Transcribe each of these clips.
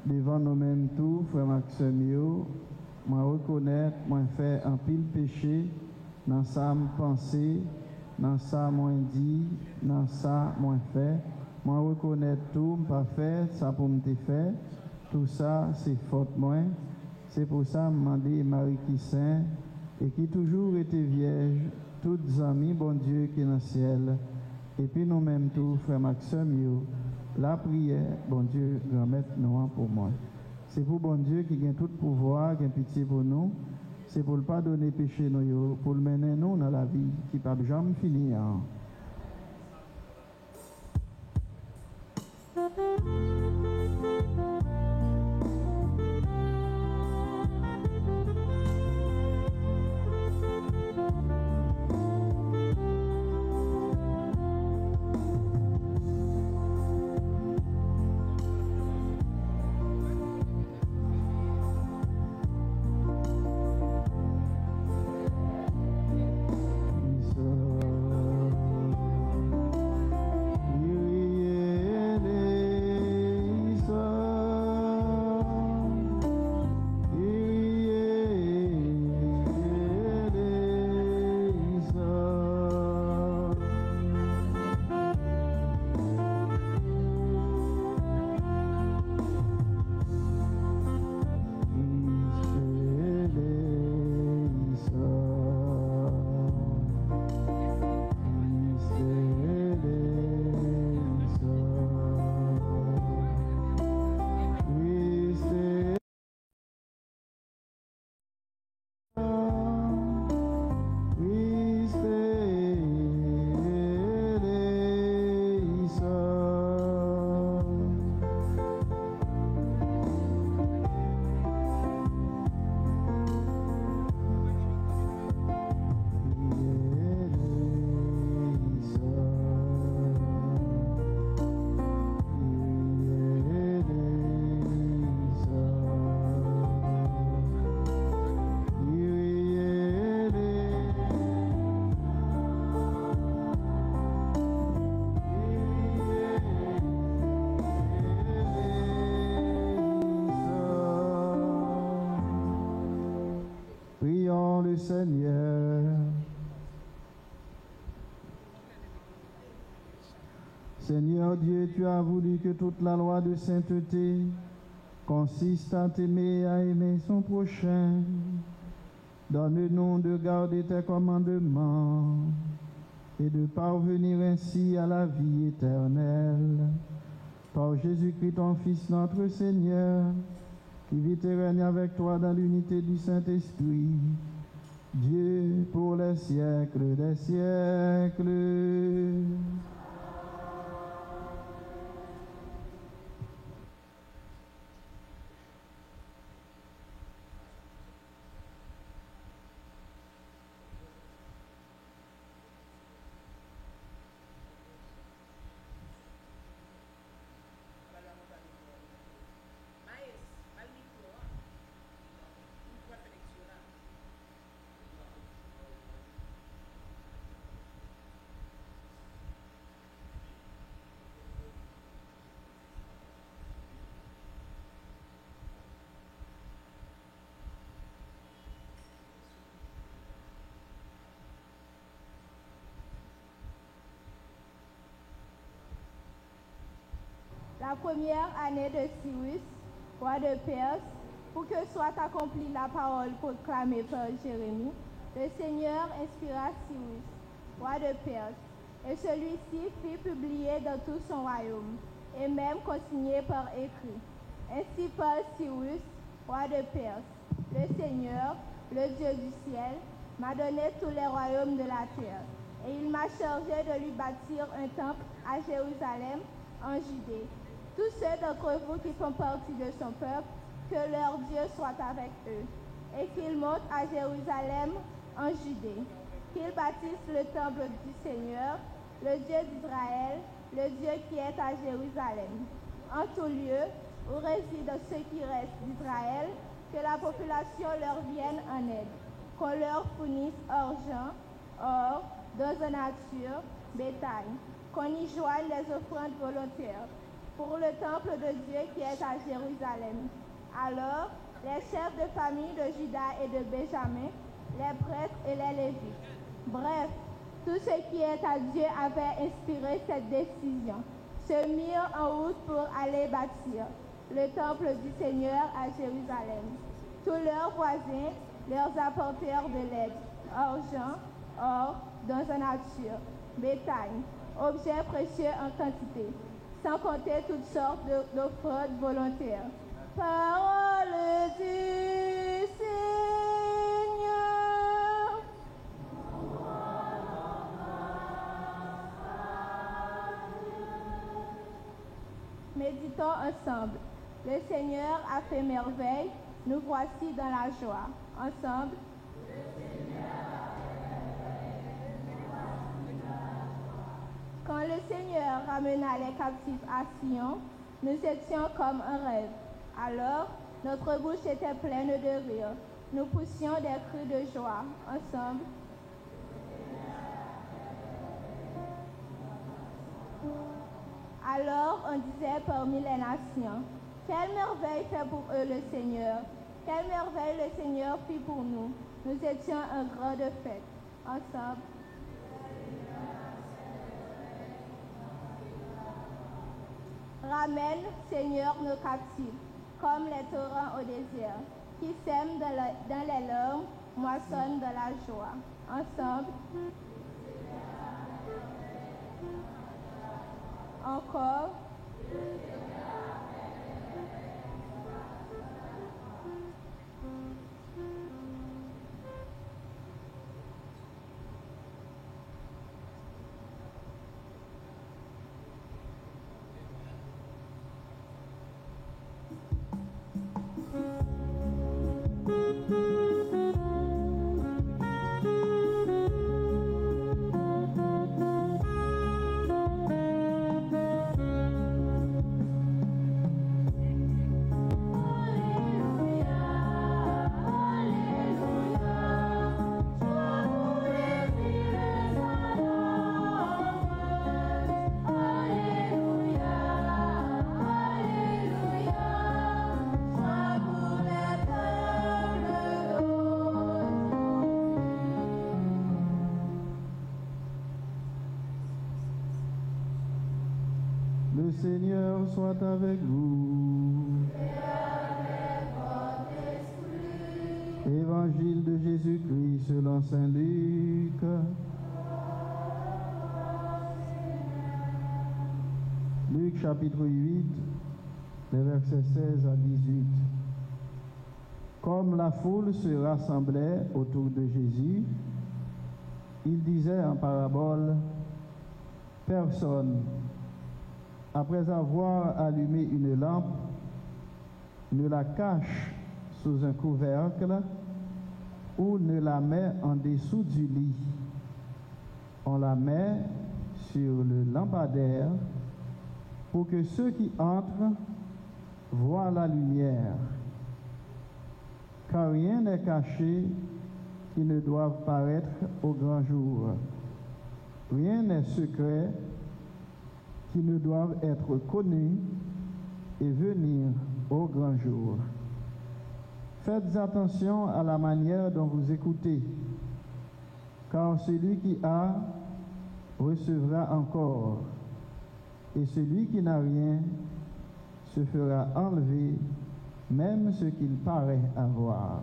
devant nous-mêmes tout, frère Maxime, moi reconnaître, moi faire un pile péché, dans ça me penser, dans ça moi dit, dans ça moi fait, moi reconnaître tout, pas faire, ça pour me faire, tout ça c'est faute moi, c'est pour ça me demander Marie qui saint et qui toujours était vierge, toutes amies, bon Dieu qui est dans le ciel, et puis nous-mêmes tout, frère Maxime, la prière, bon Dieu, grand-maître nous pour moi. C'est pour bon Dieu qui a tout pouvoir, qui a pitié pour nous. C'est pour le pardonner péché nous, pour le mener nous dans la vie qui ne peut jamais finir. Prions le Seigneur. Seigneur Dieu, tu as voulu que toute la loi de sainteté consiste à t'aimer et à aimer son prochain. Donne-nous de garder tes commandements et de parvenir ainsi à la vie éternelle. Par Jésus-Christ, ton Fils, notre Seigneur, qui vit et règne avec toi dans l'unité du Saint-Esprit, Dieu pour les siècles des siècles. La première année de Cyrus, roi de Perse, pour que soit accomplie la parole proclamée par Jérémie, le Seigneur inspira Cyrus, roi de Perse, et celui-ci fit publier dans tout son royaume, et même consigné par écrit. Ainsi parle Cyrus, roi de Perse, le Seigneur, le Dieu du ciel, m'a donné tous les royaumes de la terre, et il m'a chargé de lui bâtir un temple à Jérusalem, en Judée. Tous ceux d'entre vous qui font partie de son peuple, que leur Dieu soit avec eux, et qu'ils montent à Jérusalem en Judée, qu'ils bâtissent le temple du Seigneur, le Dieu d'Israël, le Dieu qui est à Jérusalem. En tout lieu où résident ceux qui restent d'Israël, que la population leur vienne en aide, qu'on leur fournisse argent, or, dons en nature, bétail, qu'on y joigne les offrandes volontaires, pour le temple de Dieu qui est à Jérusalem. Alors, les chefs de famille de Juda et de Benjamin, les prêtres et les Lévites, bref, tout ce qui est à Dieu avait inspiré cette décision, se mirent en route pour aller bâtir le temple du Seigneur à Jérusalem. Tous leurs voisins leur apportèrent de l'aide, argent, or, dans la nature, bétail, objets précieux en quantité, sans compter toutes sortes d'offrandes volontaires. Parole du Seigneur. Méditons ensemble. Le Seigneur a fait merveille, nous voici dans la joie. Ensemble. Quand le Seigneur ramena les captifs à Sion, nous étions comme un rêve. Alors, notre bouche était pleine de rire. Nous poussions des cris de joie. Ensemble. Alors on disait parmi les nations, quelle merveille fait pour eux le Seigneur, quelle merveille le Seigneur fit pour nous. Nous étions un grand de fête. Ensemble. Ramène, Seigneur, nos captifs, comme les torrents au désert, qui sèment dans les larmes, moissonnent dans la joie. Ensemble. Encore. Le Seigneur soit avec vous. Évangile de Jésus-Christ selon saint Luc. Luc chapitre 8, les versets 16 à 18. Comme la foule se rassemblait autour de Jésus, il disait en parabole, personne, après avoir allumé une lampe, ne la cache sous un couvercle ou ne la met en dessous du lit. On la met sur le lampadaire pour que ceux qui entrent voient la lumière. Car rien n'est caché qui ne doive paraître au grand jour. Rien n'est secret qui ne doivent être connus et venir au grand jour. Faites attention à la manière dont vous écoutez, car celui qui a recevra encore, et celui qui n'a rien se fera enlever même ce qu'il paraît avoir.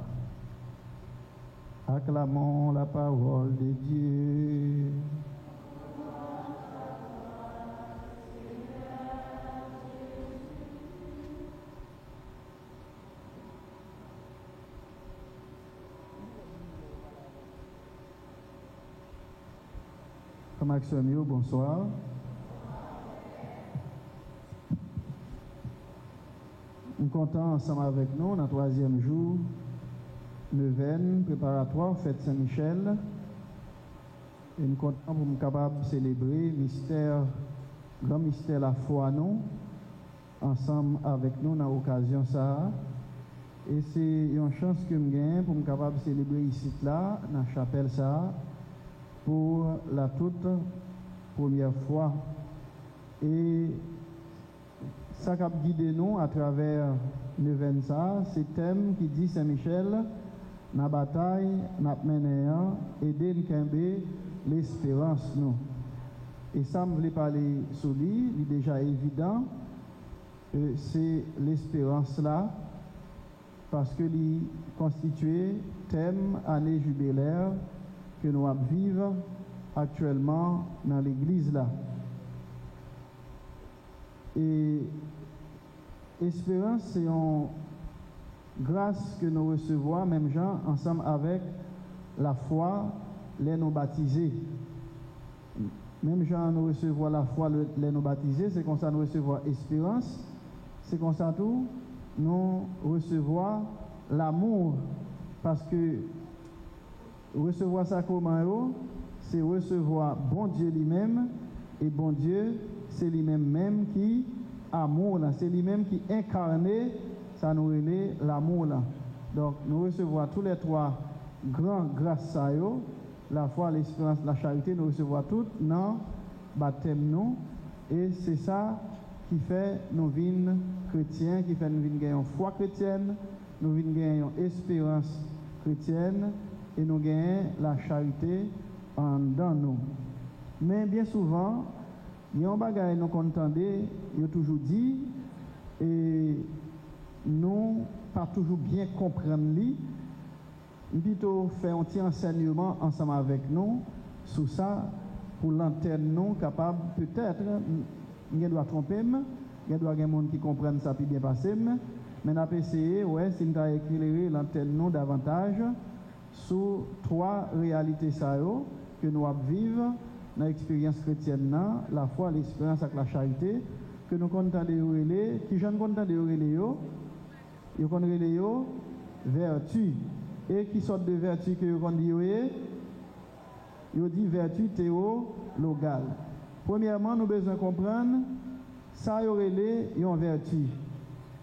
Acclamons la parole de Dieu. Maximio, bonsoir. Nous sommes contents ensemble avec nous, dans le 3e jour, neuvaine, préparatoire, fête Saint-Michel. Et nous sommes contents pour nous capables de célébrer mystère, grand mystère la foi, nous, ensemble avec nous dans l'occasion ça. Et c'est une chance que nous gagnons pour nous capables de célébrer ici, là, dans la chapelle ça. Pour la toute première fois. Et ça qui a guidé nous à travers le ça, c'est thème qui dit Saint-Michel, la bataille, la mené, aider nous l'espérance nous. Et ça, je voulais parler sur lui, il est déjà évident, c'est l'espérance là, parce que il constitue thème année jubilaire que nous vivons actuellement dans l'église là. Et espérance, c'est une grâce que nous recevons, même gens, ensemble avec la foi, les nous baptisés. Même gens, nous recevons la foi, les nous baptisés, c'est comme ça nous recevons espérance, c'est comme ça tout, nous recevons l'amour, parce que recevoir ça comment c'est recevoir bon Dieu lui-même, et bon Dieu, c'est lui-même qui amour là, c'est lui-même qui incarne, ça nous relève l'amour là. Donc nous recevons tous les trois grandes grâces à eux, la foi, l'espérance, la charité, nous recevons toutes dans baptême nous, et c'est ça qui fait nous vînes chrétiens, qui fait nous vînes gagner foi chrétienne, nous vînes gagner espérance chrétienne, et nous gagnons la charité dans nous. Mais bien souvent, il y a un bagage nous entendons, il y a toujours dit, et nous pas toujours bien comprendre lui. Plutôt faire un petit enseignement ensemble avec nous sur ça pour l'antenne nous capable peut-être, il doit tromper, il doit y avoir des gens qui comprennent ça puis bien passer, mais on a essayé, ouais, si nous avons éclairé l'antenne nous davantage sur trois réalités ça que nous vivons dans l'expérience chrétienne, la foi, l'espérance avec la charité, que nous comptons de relayer, qui j'en compte de relayer, ils comptent relayer vertu. Et qui sorte de vertu que vous dites, il dit vertu théologale. Premièrement, nous devons comprendre, ça y aurait une vertu.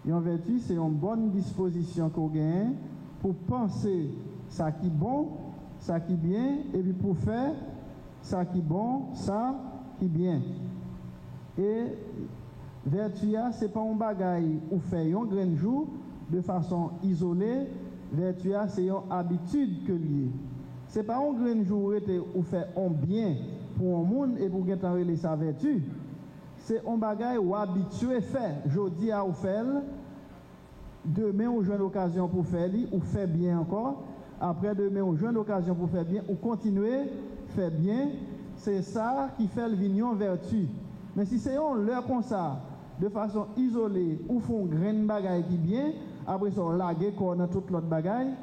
Une vertu, c'est une bonne disposition qu'on gagne pour penser ça qui est bon, ça qui est bien, et puis pour faire ça qui est bon, ça qui est bien. Et vertu, ce n'est pas un bagaille où fait un grain de jour de façon isolée. Vertu, c'est une habitude que lié. Ce n'est pas un grain de jour où fait un bien pour un monde et pour gagner sa vertu. C'est un bagaille où habitué faire. Je dis à vous faire, demain on joue l'occasion pour faire, ou faire bien encore. Après demain on joue l'occasion pour faire bien, ou continuer faire bien. C'est ça qui fait le vignon vertu. Mais si c'est on leur comme ça, de façon isolée, ou font grain de bagaille qui bien, après ça, on lague dans toute l'autre bagaille,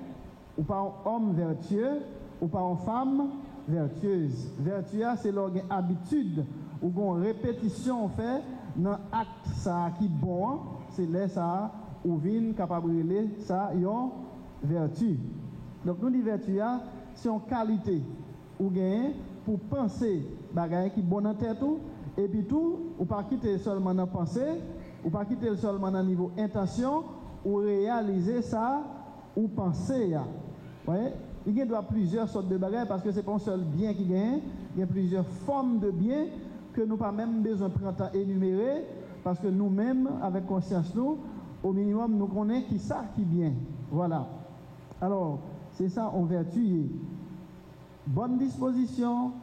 ou pas un homme vertueux, ou pas une femme vertueuse. Vertu, c'est l'habitude, ou une répétition fait dans l'acte ça qui est bon, c'est là ça, ou vient capable de ça, yon vertu. Donc, nous, les vertus, c'est une qualité, ou gain pour penser bagaille qui est bon dans tête, et puis tout, ou pas quitter seulement dans pensée, ou pas quitter seulement dans niveau intention, ou réaliser ça, ou penser. Ouais? Il y a plusieurs sortes de bagages parce que ce n'est pas un seul bien qui gagne, il y a plusieurs formes de biens que nous pas même besoin de prendre à énumérer parce que nous-mêmes, avec conscience, nous, au minimum, nous connaissons qui ça qui bien. Voilà. Alors, c'est ça en vertu. Bonne disposition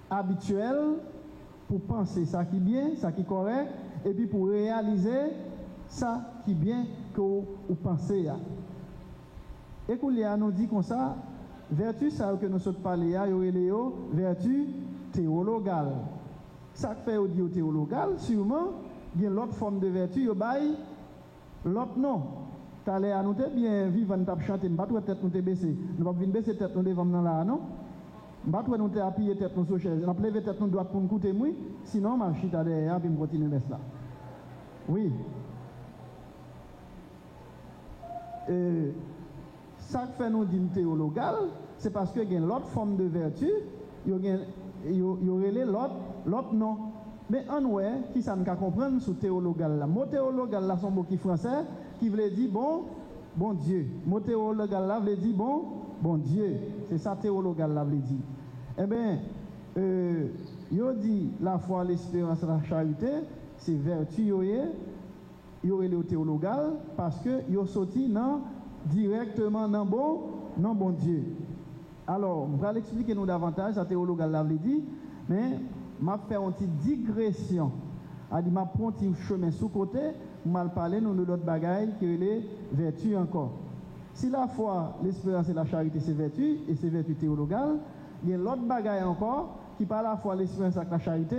habituelle pour penser ça qui bien, ça qui correct, et puis pour réaliser ça qui bien que vous pensez. Et qu'on nous dit comme ça, vertu, ça que nous sommes parlé, vertu théologale. Ça fait au dit théologale, sûrement, il y a l'autre forme de vertu, il y a l'autre non. Tu allais à nous bien vivre, nous chanter, nous ne pouvons pas tête nous baisser. Nous ne pouvons pas baisser tête nous devant là, non? Nous ne pouvons pas appuyer tête nous sur chaise. Nous lever tête nous droite pour nous écouter, sinon, je suis allé et je continue à baisser là. Oui. Ça que fait nous dire théologal, c'est parce qu'il y a l'autre forme de vertu, il y aurait l'autre non. Mais en ouais, qui ça ne peut comprendre sur théologal là. Mot théologal là, son mot qui français, qui veut dire bon Dieu. Mot théologal là veut dire bon Dieu. C'est ça théologal là veut dire. Eh bien, il dit la foi, l'espérance, la charité, c'est vertu yo le théologal parce que yo sorti directement dans bon Dieu. Alors, je vais l'expliquer nous davantage, ça théologal l'a dit, mais m'a fait une petite digression. A dit m'a prend un petit chemin sous côté, m'a parler nous de l'autre bagaille qui est les vertus encore. Si la foi, l'espérance et la charité c'est vertu et c'est vertu théologale, il y a l'autre bagaille encore qui par la foi, l'espérance et la charité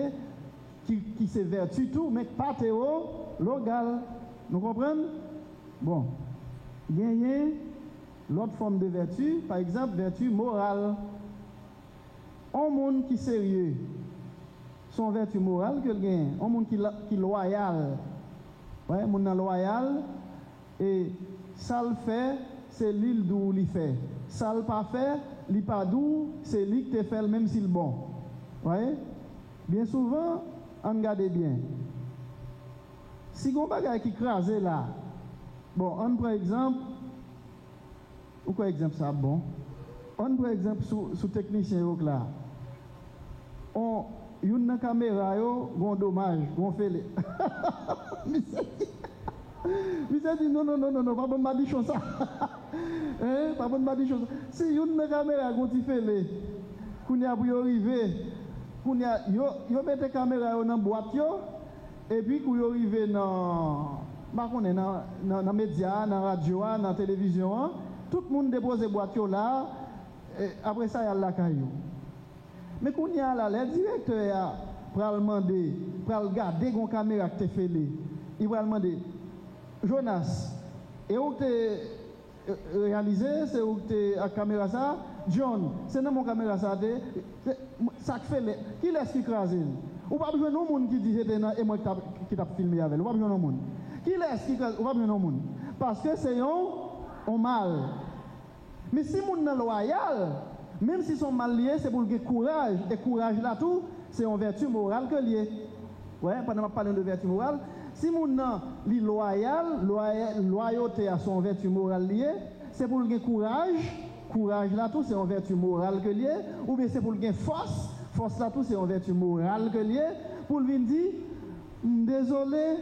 qui c'est vertu tout mais pas théologal. Nous comprenons? Bon. Il y a l'autre forme de vertu, par exemple vertu morale. Un monde qui est sérieux, son vertu morale que le gagne, un monde qui est loyal. Ouais, monde loyal et ça le fait, c'est l'île d'où il fait. Ça le pas fait, il pas d'où, c'est lui qui te fait même s'il est bon. Ouais? Bien souvent, on regarde bien. Si on bagaille qui crase là, bon, on prend exemple, ou quoi exemple ça bon? On prend exemple sous technicien là. On une caméra yo, gon dommage, gon fait les. Monsieur dit non, pas bon m'a dit chose ça. Hein, pas bon m'a dit chose. Si une caméra gon ti fait les, qu'on y a pour arriver, qu'on y a yo mette caméra yo dans boîte yo et puis qu'on y arrive dans pas connait dans média, dans radio, dans télévision, tout le monde dépose boîte yo là et après ça y a la caillou. Mais qu'on y a là, le directeur va demander, va regarder une caméra qui te fait là. Il va demander, Jonas, et où tu réalisé, c'est où tu la caméra ça? John, c'est dans mon caméra ça, ça fait là. Qui laisse qui crase? Ou pas besoin de monde qui dit c'était et moi qui t'a filmé avec. Ou pas besoin de monde. Qui laisse qui crase? Ou pas besoin de monde. Parce que c'est un mal. Mais si monde est loyal, même si sont mal liés, c'est pour le courage. Et courage là tout, c'est une vertu morale que lié. Ouais, pendant que je parle de vertu morale, si mon nom est loyauté à son vertu morale liée, c'est pour le courage. Courage là tout, c'est une vertu morale que lié. Ou bien c'est pour le force. Force là tout, c'est une vertu morale que lié. Pour lui dire, désolé,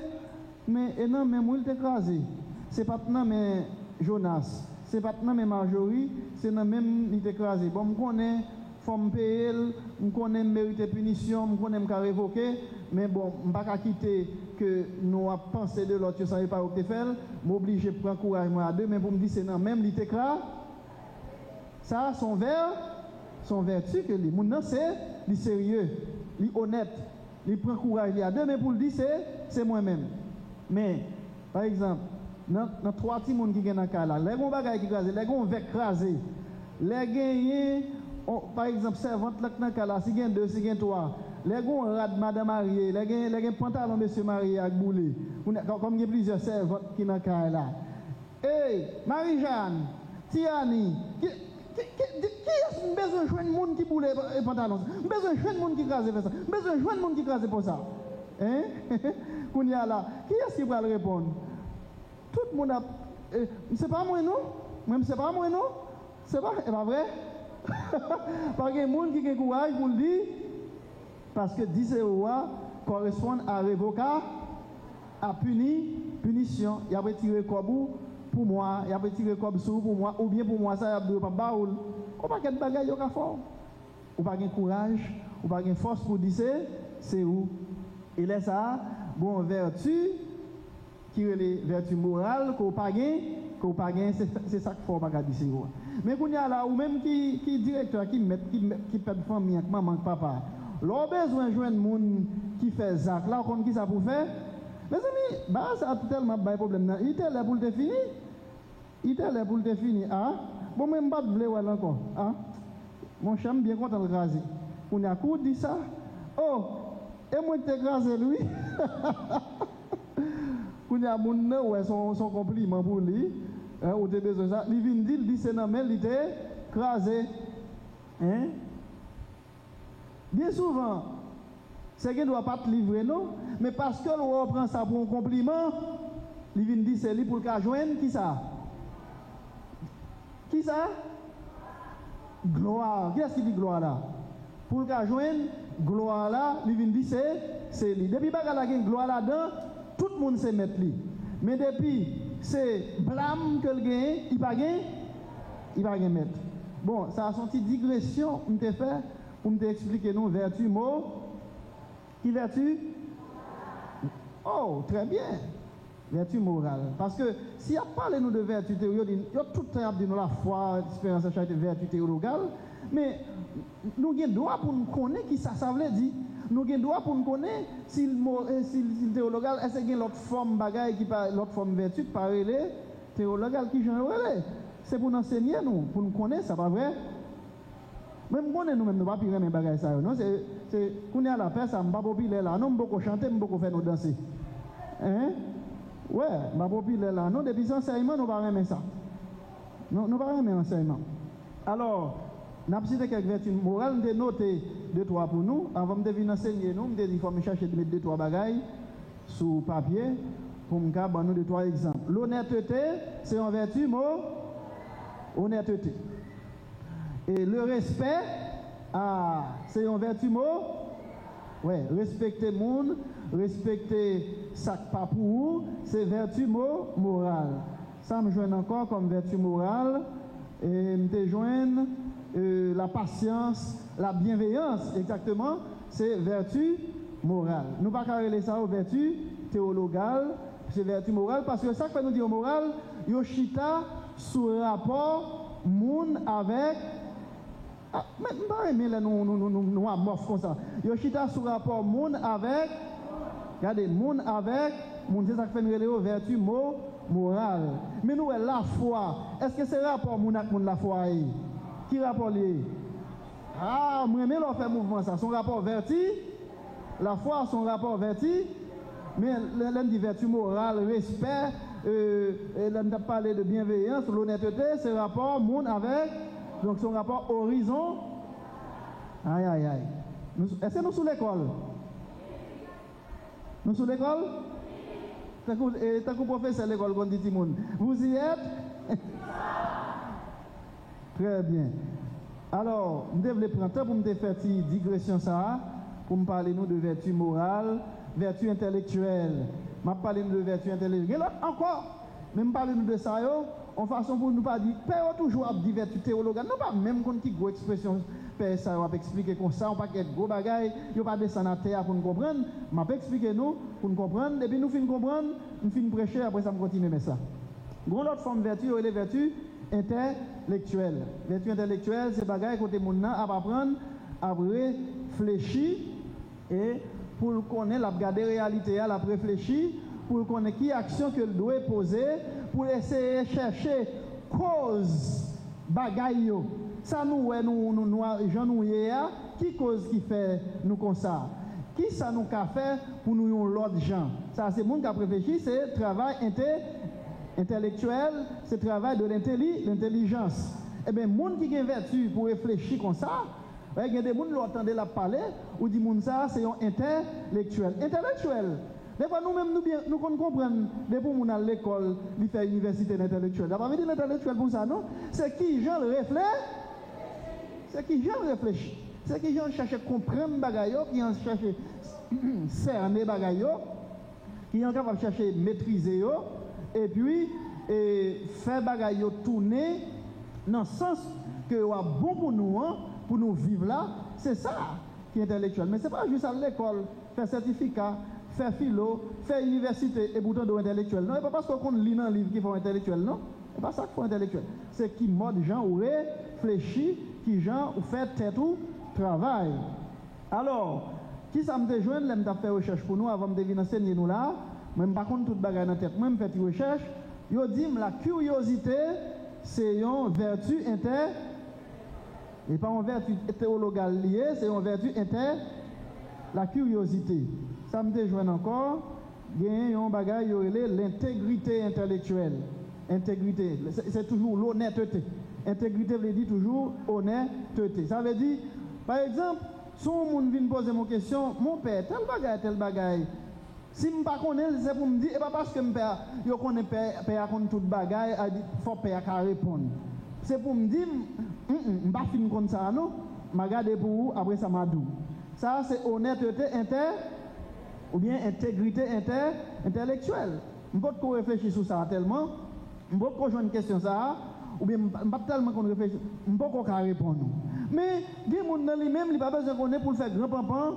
mais non, mais moi il t'écrasé. C'est pas non, mais Jonas. C'est pas non mais Marjorie, c'est non même il écrasé. Bon, je connais, faut me payer, je connais mériter punition, je connais me révoquer, mais bon, je ne vais pas quitter que nous avons pensé de l'autre, ça ne pas où tu fais, m'obliger de prendre courage moi à deux, mais pour me dire c'est non même il écrase. Ça, son vertu que les gens c'est sérieux, les honnête, il prend courage il y a deux, mais pour le dire c'est moi-même. Mais par exemple dans trois petits monde qui gagnent dans cas là les gon bagay qui crase les gon vec crasé les gagner par exemple servante là dans cas là si gagne deux si gagne trois les gon rad madame mariée les gagne pantalon monsieur marié avec boulé comme il y a plusieurs servantes qui dans cas là hey Marie-Jeanne Tiani qui est besoin de joindre monde qui boule pantalon besoin de joindre monde qui crase ça besoin de joindre monde qui crase pour ça hein qu'on y a là qui est-ce qui va répondre? Tout le monde a. C'est pas moi, non? Même c'est pas moi, non? C'est pas vrai? Parce qu'il y a des gens qui ont courage pour le dire. Parce que 10 € correspond à révocat, à punition. Il y a retiré quoi pour moi, il y a retiré quoi pour moi, ou bien pour moi, ça, il y a pas baoul. On pas de bagaille au fort. Ou pas de courage, ou pas de force pour dire c'est où? Et là, ça, bon, vertu. Qui est les vertus morales qu'on pas gain c'est ça qu'il faut pas dire c'est mais qu'on y a là ou même qui directeur qui perd famille avec maman papa l'on besoin joindre monde qui fait ça là on qui ça pour faire mes amis bah ça tellement pas problème il était là pour te finir ah bon même pas de blé encore ah mon chum bien content de raser on y a coup dit ça oh et moi t'ai grasé lui Quand il y a son compliment pour lui, ou des besoins ça, il vient dire, il dit c'est normal, il était crasé. Hein? Bien souvent, c'est qu'il ne doit pas te livrer, non? Mais parce que l'on prend ça pour un compliment, il vient dire c'est lui pour le joindre, qui ça? Qui ça? Gloire. Qui est-ce qui dit gloire là? Pour le joindre, gloire là, il vient dire c'est lui. Depuis que la gloire là-dedans, tout le monde sait mettre lui. Mais depuis c'est blâme que le gagne, il va pas mettre. Bon, ça a son petite digression, on t'a fait pour me expliquer nous vertu mot. Qui vertu? Oh, très bien. Vertu morale. Parce que si on parle nous de vertu théologale, il y a tout le temps dit nous la foi, l'expérience de charité, vertu théologale, mais nous avons droit pour nous connaître qui ça veut dire. Nous avons droit pour nous connaître si le théologal est-ce qu'il y a l'autre forme bagaille qui par l'autre forme vertu par les théologal qui j'en relais. C'est pour nous enseigner nous, pour nous connaître, ça pas vrai? Même connaître nous-mêmes, nous pas pire mes bagailles ça. Non, c'est qu'on est à la paix, ça me pas populaire là. Non, beaucoup chanter, beaucoup faire nous danser. Hein? Ouais, pas populaire là. Non, depuis enseignement, nous pas aimer ça. Non, nous pas aimer enseignement. Alors, n'a pas cité quelques vertus morales, nous noté 2-3 pour nous. Avant de venir enseigner nous, nous il faut me chercher de mettre 2-3 bagailles sur papier pour me faire nous 2-3 exemples. L'honnêteté, c'est en vertu honnêteté. Et le respect, c'est en vertu ouais, respecter le monde, respecter ça pas pour vous, c'est vertu morale. Ça me joint encore comme vertu morale et me joint la patience, la bienveillance, exactement, c'est vertu morale. Nous ne pouvons pas carrer ça aux vertus théologales, c'est vertu morale, parce que ça que nous disons morale, Yoshita sous rapport monde avec mais là nous amorphe comme ça. Yoshita sous rapport monde avec regardez monde avec monde c'est ça que fait nous vertu morale. Mais nous la foi, est-ce que c'est rapport monde avec monde la foi? Qui rapport lié? Ah, moi même on fait mouvement ça, son rapport vertu, la foi son rapport vertu, mais l'un dit vertu morale, respect, l'un a parlé de bienveillance, l'honnêteté, c'est rapport monde avec, donc son rapport horizon. Aïe aïe aïe. Est-ce que nous sous l'école? Nous sous l'école? T'as qu'un professeur l'école qu'on dit tout le monde. Vous y êtes? Très bien. Alors, je devrais prendre temps pour me faire une digression ça, pour me parler nous de vertu morale, vertu intellectuelle. Je vais parler de vertu intellectuelle. Encore, même parler de ça, en façon pour nous pas dire, père toujours dit vertu théologale. Non, pas même quand qui gros expression, père ça va expliquer comme ça, on pas qu'être gros bagaille, il pas descendre à terre pour nous comprendre. Je vais expliquer nous pour nous comprendre. Depuis nous finissons comprendre, nous finissons prêcher, après ça me continue mais ça. Une autre forme de vertu, c'est les vertus intellectuelle. Vertu intellectuelle, c'est bagaille côté mon à apprendre, à réfléchir et pour connaître la regarder réalité, la réfléchir pour connaître qui action que doit poser pour essayer de chercher cause bagaille. Ça nous gens nous qui cause qui fait nous comme ça. Qui ça nous qu'a fait pour nous l'autre gens. Ça c'est monde qui a réfléchi, c'est travail intellectuel, c'est le travail de l'intelligence. Eh bien, les gens qui ont vertu pour réfléchir comme ça, il y a des gens qui entendent la parler, ou dit que ça, c'est un intellectuel. Intellectuel. Des fois, nous-mêmes, nous comprenons, depuis qu'on à l'école, il fait université d'intellectuel. Ça va dire l'intellectuel pour ça, non? C'est qui gens réfléchissent, c'est qui gens réfléchissent, c'est qui gens cherchent à comprendre les bagailles, qui ont cherché à cerner les bagailles, qui ont capable de chercher à maîtriser. Et puis, faire bagaille tourner dans le sens que c'est bon pour nous vivre là, c'est ça qui est intellectuel. Mais ce n'est pas juste à l'école, faire certificat, faire philo, faire université et pourtant de intellectuel. Non, ce n'est pas parce qu'on lit dans un livre qui font intellectuel, non. Ce n'est pas ça qu'il faut intellectuel. C'est qui mode gens ou réfléchit, qui gens ou fait tête ou travail. Alors, qui ça me déjoint, là, je fait recherche pour nous avant de venir enseigner nous là. Même par contre, toute bagaille dans la tête, même fait une recherche, yo dit la curiosité, c'est une vertu et pas une vertu théologale liée, c'est une vertu la curiosité. Ça me déjoint encore, il y a un bagaille, l'intégrité intellectuelle. Intégrité, c'est toujours l'honnêteté. Intégrité veut dire toujours honnêteté. Ça veut dire, par exemple, si on vient poser mon question, mon père, tel bagaille, si je ne connais pas, c'est pour me dire, et pas parce que je connais père contre toute bagaille, il faut père répondre. C'est pour me dire, je ne vais pas finir comme ça, non? Je vais regarder pour vous, après ça m'a dit. Ça, c'est honnêteté ou bien intégrité intellectuelle. Je ne peux pas réfléchir sur ça tellement. Je ne peux pas jouer une question ça. Ou bien, je ne peux pas tellement réfléchir. Je ne peux pas répondre. Mais, il y a des gens qui n'ont pas besoin de connaître pour faire grand pampan.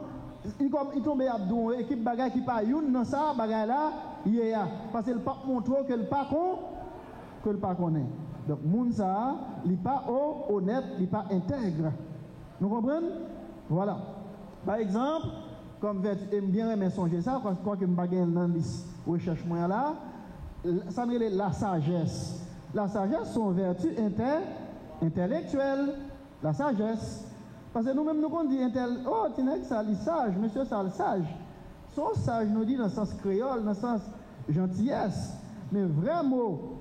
Il tombe à Abdou, équipe bagaille qui pas une dans ça, bagaille là, parce que le pape montre que le pas connaît. Donc, moun ça, il n'est pas honnête, il n'est pas intègre. Nous comprenons? Voilà. Par exemple, comme j'aime bien aimer songer ça, quand je crois que je vais dans la recherche moi là, ça me dit la sagesse. La sagesse, son vertu intellectuelle. La sagesse. Parce que nous-mêmes, nous on dit oh, tu n'es que ça, il sage, monsieur ça, le sage. Son sage nous dit dans le sens créole, dans le sens gentillesse. Mais vrai mot,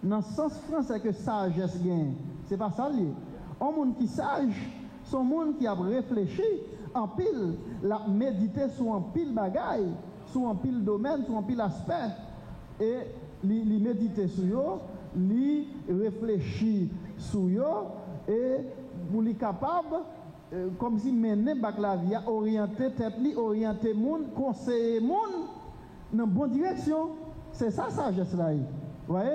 dans le sens français que sagesse gagne, c'est pas ça lié. Un monde qui sage, c'est un monde qui a réfléchi en pile, la médité sur un pile bagaille, sur un pile domaine, sur un pile aspect, et li méditer sur eux, li réfléchir sur eux, et pour li capable comme si mener la vie à orienter tête li, orienter monde, conseiller monde dans la bonne direction. C'est ça sagesse là. Vous voyez?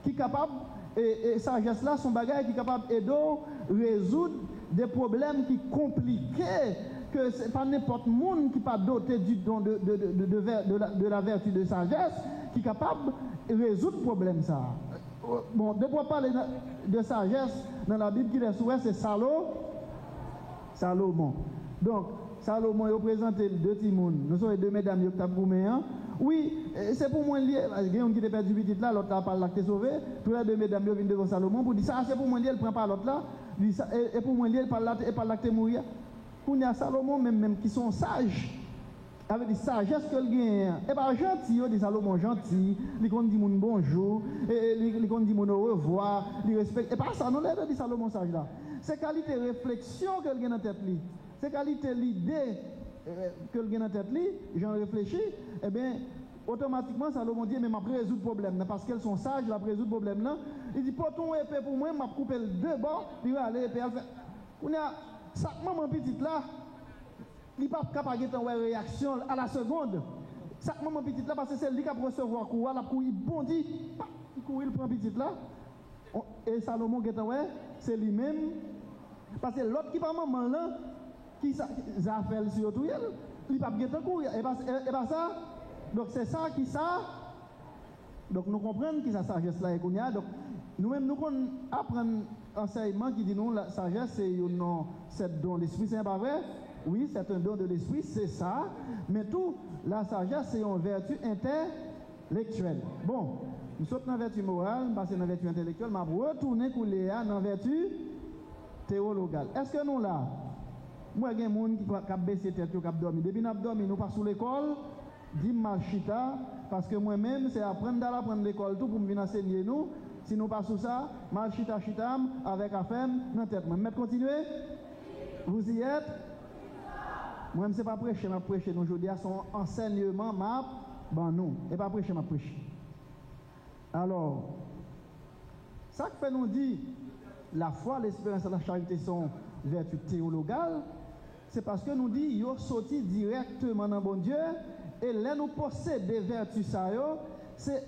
Qui est capable et sagesse là son bagage qui est capable d'aider résoudre des problèmes qui compliqués que c'est pas n'importe monde qui pas doté du don de la vertu de sagesse qui est capable de résoudre problème ça. Bon, de quoi parler de sagesse dans la Bible qui est souvent c'est Salomon. Donc, Salomon il présente deux petits mondes. Nous sommes les deux mesdames qui ont gourmé. Oui, c'est pour moi lié. Parce que qui a perdu petit là, l'autre là parle là qui est sauvé. Tous les deux mesdames viennent devant Salomon pour dire ça, c'est pour moi lié, elle prend pas l'autre là. Et pour moi lié, elle parle là qui est mourir. Pour nous, Salomon, même qui sont sages, avec des sagesses que le gagne. Et pas gentil, dit Salomon gentil, il dit mon bonjour, il dit mon au revoir, il respecte. Et pas ça, non, il dit Salomon sage là. C'est qualité réflexion que le gagne dans tête lui. C'est qualité l'idée que le gagne dans tête lui, j'en réfléchis, eh bien, automatiquement, Salomon dit, mais m'a résoudre le problème, parce qu'elles sont sages, la résoudre le problème là. Il dit, portons épée pour moi, m'a coupé le deux bords, il va aller, épée, elle fait. On a, ça, maman petite là, il n'est pas capable de faire une réaction à la seconde. Ça, maman petite là, parce que c'est lui qui a recevoir coup, la couille, il bondit, il court, il prend petite là. Et Salomon, c'est lui-même. Parce que l'autre qui pas maman là, qui ça fait sur tout, il pas bien courir. Et pas ça. Donc c'est ça qui ça. Donc nous comprenons qui ça sagesse là et qu'on y a. Donc nous-mêmes nous apprenons enseignement qui dit non la sagesse c'est un don de l'esprit, c'est pas vrai? Oui, c'est un don de l'esprit, c'est ça. Mais tout la sagesse c'est une vertu intellectuelle. Bon, nous sommes dans la vertu morale, parce que dans la vertu intellectuelle, mais retourner pour Léa dans la vertu théologale. Est-ce que nous là, moi il y a des gens qui ont baissé tête, qui ont dormi. Depuis nous avons dormi, nous passons sous l'école, dit Malchita, parce que moi-même, c'est apprendre l'école tout pour me venir enseigner nous. Si nous passons ça, Malchita chitam avec Afem dans la tête. Mais continuez. Vous y êtes? Moi, je ne sais pas prêcher, je prêcher. Nous aujourd'hui à son enseignement, ben non, et pas prêcher, je prêcher. Alors, ça que fait nous dit la foi, l'espérance et la charité sont vertus théologales, c'est parce que nous dit ils sont sortis directement dans bon Dieu et là nous possédons des vertus ça c'est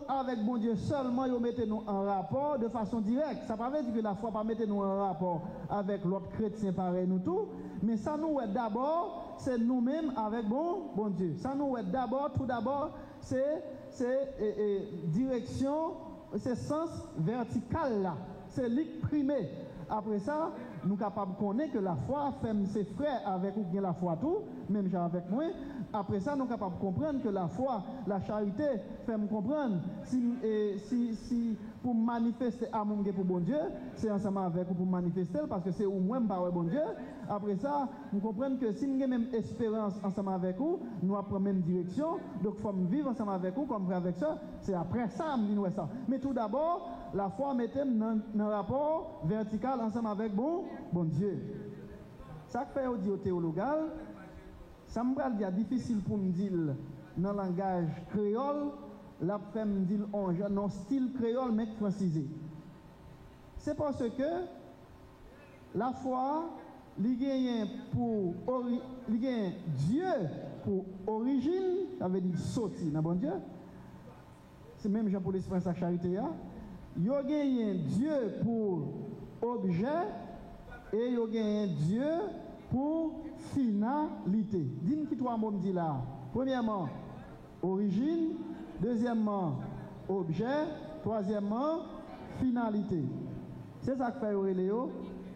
avec bon Dieu seulement ils mettent nous en rapport de façon directe. Ça ne veut pas dire que la foi pas mettre nous en rapport avec l'autre chrétien pareil nous tout, mais ça nous est d'abord c'est nous-mêmes avec bon Dieu. Ça nous est tout d'abord c'est direction, c'est sens vertical là. C'est l'exprimer. Après ça, nous sommes capables de connaître que la foi fait ses frères avec ou bien la foi tout, même genre avec moi. Après ça, nous sommes capables de comprendre que la foi, la charité, fait me comprendre si pour manifester amour pour bon Dieu, c'est ensemble avec vous pour manifester parce que c'est au moins par bon Dieu. Après ça, nous comprenons que si nous avons même espérance ensemble avec vous, nous apprenons même direction. Donc, il faut vivre ensemble avec vous comme avec ça. C'est après ça, nous disons ça. Mais tout d'abord, la foi mettez dans un rapport vertical ensemble avec bon Dieu. Ça fait au dire théologal, ça me paraît difficile pour me dire dans le langage créole, la fait me dire dans style créole mais francisé. C'est parce que la foi il gagne Dieu pour origine, ça veut dire sorti dans bon Dieu. C'est même Jean pour l'espérance à charité. Il gagne Dieu pour objet et il gagne Dieu pour finalité. Dis-moi qui trois mots me dit là. Premièrement, origine. Deuxièmement, objet. Troisièmement, finalité. C'est ça que fait Auréléo,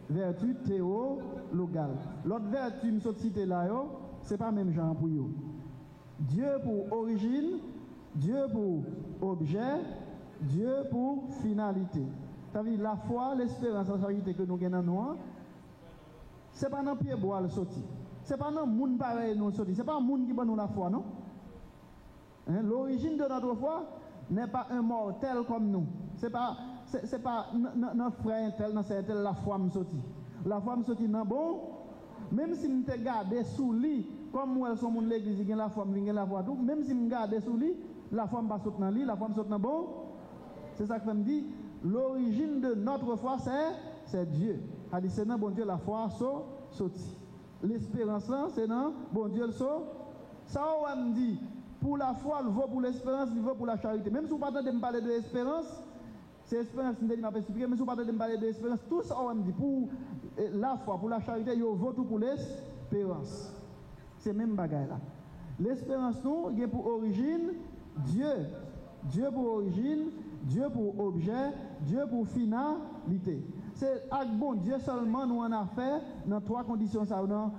vertu théologale. L'autre vertu, je suis cité là, ce n'est pas même genre pour vous. Dieu pour origine, Dieu pour objet, Dieu pour finalité. Ça veut dire la foi, l'espérance, la charité que nous gagnons nous, ce n'est pas dans le pied bois le sorti. Ce n'est pas dans le monde pareil nous sorti. Ce n'est pas le monde qui donne nous la foi, non? Hein? L'origine de notre foi n'est pas un mortel comme nous. C'est pas notre frère tel, c'est tel la foi me sorti. La foi me sorti non bon. Même si me te garder sous lit, comme moi sont mon l'église qui la foi, me la foi tout. Même si me garder sous lit, la foi me pas sorti dans lit, la foi me sorti dans bon. C'est ça que me dit. L'origine de notre foi c'est Dieu. C'est-à-dire c'est dans bon Dieu la foi sorti. L'espérance là, c'est dans bon Dieu le saut. Ça on me dit. Pour la foi, il vaut pour l'espérance, il vaut pour la charité. Même si vous partez de me parler de l'espérance, c'est l'espérance qui m'a expliqué, mais si vous partez de me parler de l'espérance, tout ça, on me dit, pour la foi, pour la charité, il vaut tout pour l'espérance. C'est même bagaille là. L'espérance, nous, il y a pour origine Dieu. Dieu pour origine, Dieu pour objet, Dieu pour finalité. C'est avec bon Dieu seulement nous en a fait dans trois conditions ça dans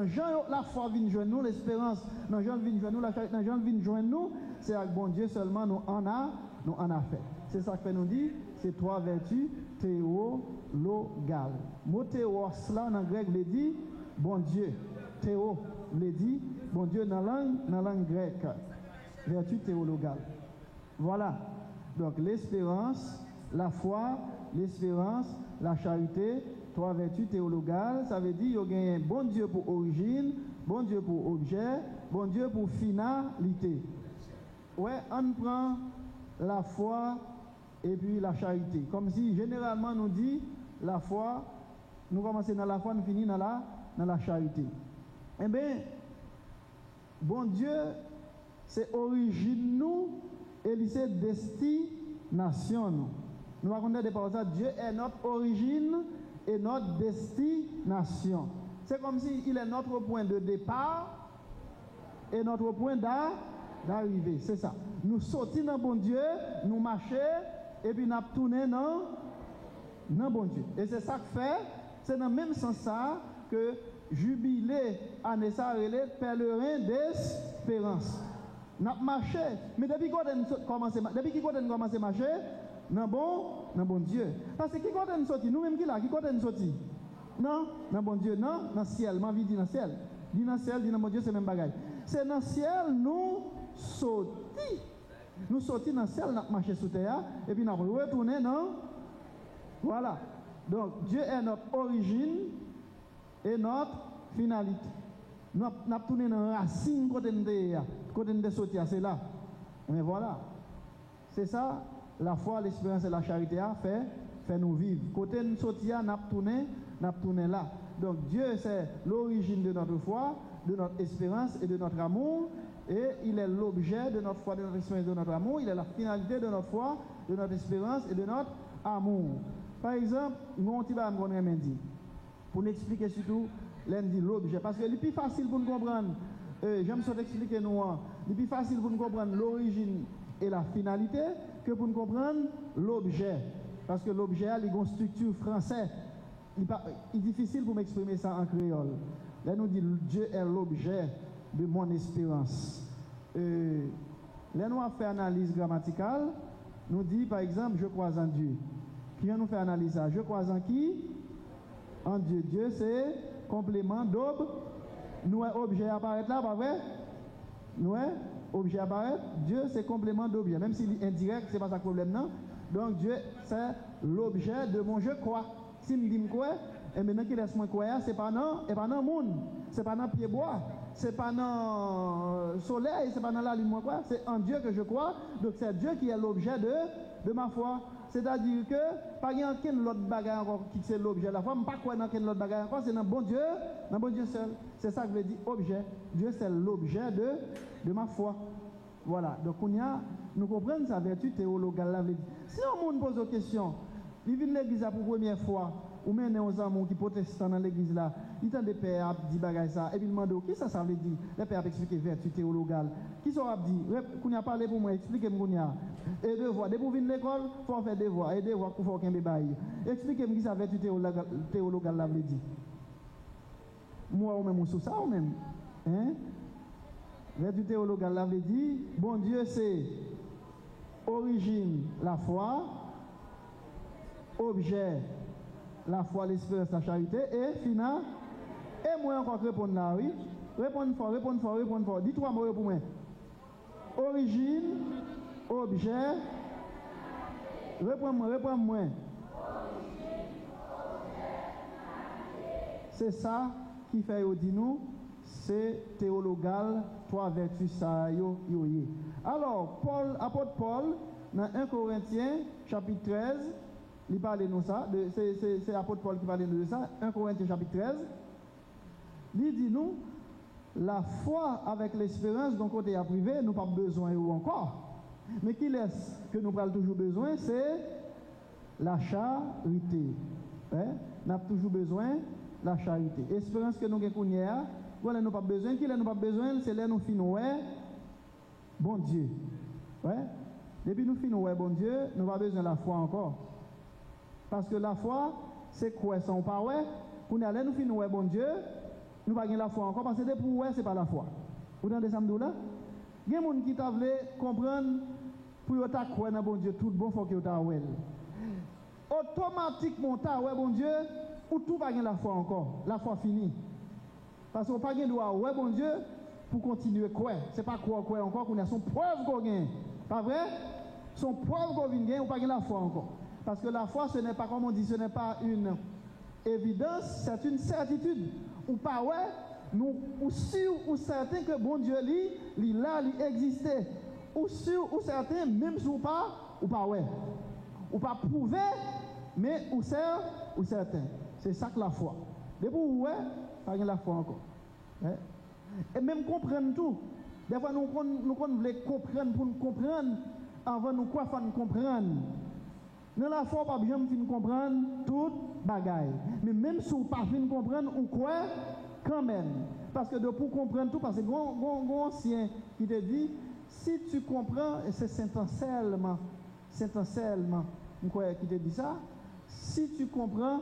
Jean la foi vient joindre nous l'espérance dans Jean vient joindre nous la charité dans Jean vient joindre nous c'est avec bon Dieu seulement nous en a fait. C'est ça que nous dit c'est trois vertus théologales. Mot théos là en grec veut dire bon Dieu. Théo veut dire bon Dieu dans langue grecque. Vertu théologale. Voilà. Donc l'espérance, la foi, l'espérance, la charité, trois vertus théologales, ça veut dire qu'il y a un bon Dieu pour origine, bon Dieu pour objet, bon Dieu pour finalité. Ouais, on prend la foi et puis la charité. Comme si généralement nous dit la foi, nous commençons dans la foi, nous finissons dans la charité. Eh bien, bon Dieu, c'est origine nous et c'est destination nous. Nous racontons des paroles ça, Dieu est notre origine et notre destination. C'est comme si il est notre point de départ et notre point d'arrivée. C'est ça. Nous sortons dans bon Dieu, nous marchons et puis nous tournons dans bon Dieu. Et c'est ça que fait, c'est dans le même sens ça que jubilé à ça pèlerin d'espérance. Nous marchons, mais depuis qu'on a commencé à marcher, non bon Dieu. Parce que qui quand on sorti, nous-mêmes qui là, qui quand on sorti? Non, non bon Dieu, non, dans le ciel, ma vie dit dans le ciel. Dit dans le ciel, dit dans mon Dieu, c'est même bagaille. C'est dans le ciel, nous sortis. Nous sortis dans le ciel, nous marchons sous terre, et puis nous retournons dans. Voilà. Donc, Dieu est notre origine et notre finalité. Nous avons tourné dans la racine côté de sortir, c'est là. Mais voilà. C'est ça. La foi, l'espérance et la charité fait nous vivre. Côté nous sortir, nous avons tourné là. Donc Dieu, c'est l'origine de notre foi, de notre espérance et de notre amour. Et il est l'objet de notre foi, de notre espérance et de notre amour. Il est la finalité de notre foi, de notre espérance et de notre amour. Par exemple, nous avons dit, pour nous expliquer surtout l'objet. Parce que c'est plus facile pour nous comprendre, j'aime ça expliquer nous, c'est plus facile pour nous comprendre l'origine et la finalité que pour nous comprendre l'objet. Parce que l'objet a une structure française. Il est difficile pour m'exprimer ça en créole. Là, nous dit Dieu est l'objet de mon espérance. Là, nous avons fait analyse grammaticale. Nous dit par exemple, je crois en Dieu. Qui vient nous faire analyse ça? Je crois en qui? En Dieu. Dieu, c'est complément d'objet. Nous, objet apparaît là, pas vrai? Nous, objet apparaît, Dieu c'est complément d'objet, même s'il est indirect, c'est pas ça le problème, non? Donc Dieu c'est l'objet de mon je crois. Si je dis quoi, et maintenant qu'il laisse moi croire, c'est pas non, et pas dans le monde, c'est pas dans le pied bois, c'est pas dans le soleil, c'est pas dans la lune, moi quoi, c'est en Dieu que je crois, donc c'est Dieu qui est l'objet de ma foi. c'est-à-dire que pas y a aucun autre bagage encore qui c'est l'objet la foi, pas quoi dans aucun autre bagage encore, c'est dans bon Dieu seul. C'est ça que veut dire objet. Dieu c'est l'objet de ma foi. Voilà. Donc nous comprenons sa vertu théologale. Si on monde pose une question, il vient l'église pour la première fois, ou même aux amours qui protestent dans l'église là, il tend des pères dit bagay ça, et puis il demande qui ça veut dire. Les pères expliquer vertu théologale. Qui ça a dit? Qu'on a parlé pour moi, expliquez-moi qu'on a. Et devoir, dès pour venir à l'école, il faut faire des devoirs, et devoirs pour faire qu'un bébé. Expliquez-moi qui ça vertu théologale là veut dire. Moi ou même sous ça ou même. Hein? Vertu théologale là veut dire, bon Dieu c'est origine la foi, objet la foi, l'espérance, la charité, et final, et moi encore répondre là, oui. Répondre fort. Dis trois mots pour moi. Origine, objet, réponds-moi. C'est ça qui fait, dit nous, c'est théologal, trois vertus, ça, yo. Alors, apôtre Paul, dans 1 Corinthiens, chapitre 13, il parle de nous ça, c'est l'apôtre Paul qui parle de nous de ça, 1 Corinthiens chapitre 13. Il dit nous, la foi avec l'espérance, donc côté à privé, nous pas besoin ou encore. Mais qui laisse que nous avons toujours besoin, c'est la charité. Nous avons toujours besoin de la charité. Espérance que nous avons, voilà, nous pas besoin. Qui nous pas besoin, c'est là nous finissons, bon Dieu. Depuis nous finissons, bon Dieu, nous n'avons pas besoin de la foi encore. Parce que la foi, c'est quoi sans pas ouais. Pour nous aller nous finir ouais bon Dieu, nous pas la foi encore parce que pour ouais c'est pas la foi. Vous entendez ça me là? Il y a des gens qui t'a voulu comprendre pour ta croire dans bon Dieu tout bon faut que ta ouais. Automatiquement ta ouais bon Dieu ou tout pas la foi encore. La foi finie. Parce qu'on pas droit ouais bon Dieu pour continuer croire. C'est pas croire encore qu'on a son preuve qu'on gagne. Pas vrai? Son preuve qu'on vient ou pas la foi encore. Parce que la foi, ce n'est pas, comme on dit, ce n'est pas une évidence, c'est une certitude. Ou pas, ouais, nous, ou sûr ou certain que bon Dieu, lui existait. Ou sûr ou certain, même si ou pas, ouais. Ou pas prouvé, mais ou certain. C'est ça que la foi. Depuis ouais, pas la foi encore. Et même comprendre tout. Des fois, nous voulons comprendre pour nous comprendre, avant nous quoi, nous comprendre. Dans la foi, pas bien fin comprendre toute bagaille. Mais même si vous pas fin comprendre, ou quoi, quand même. Parce que pour comprendre tout, parce que grand ancien qui te dit, si tu comprends, et c'est Saint-Anselme, qui te dit ça, si tu comprends,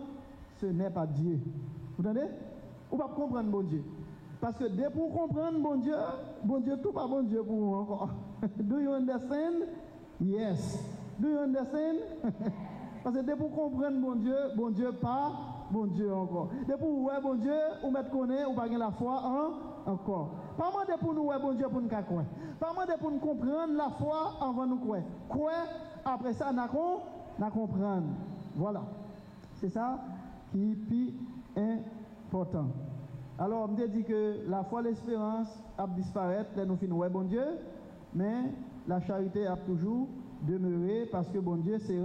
ce n'est pas Dieu. Vous entendez? Ou pas comprendre bon Dieu. Parce que dès pour comprendre bon Dieu, tout pas bon Dieu pour vous encore. Do you understand? Yes. Do you understand? Parce que dès pour comprendre bon Dieu pas bon Dieu encore. Dès pour ouais bon Dieu, ou mettre connaître ou pas gagner la foi encore. Pas demander pour nous ouais bon Dieu pour nous croire. Pas demander pour nous comprendre la foi avant nous croire. Croire après ça n'a comprendre. Voilà. C'est ça qui est plus important. Alors on me dit que la foi l'espérance a disparaître, là nous finissons ouais bon Dieu, mais la charité a toujours demeurer parce que bon Dieu c'est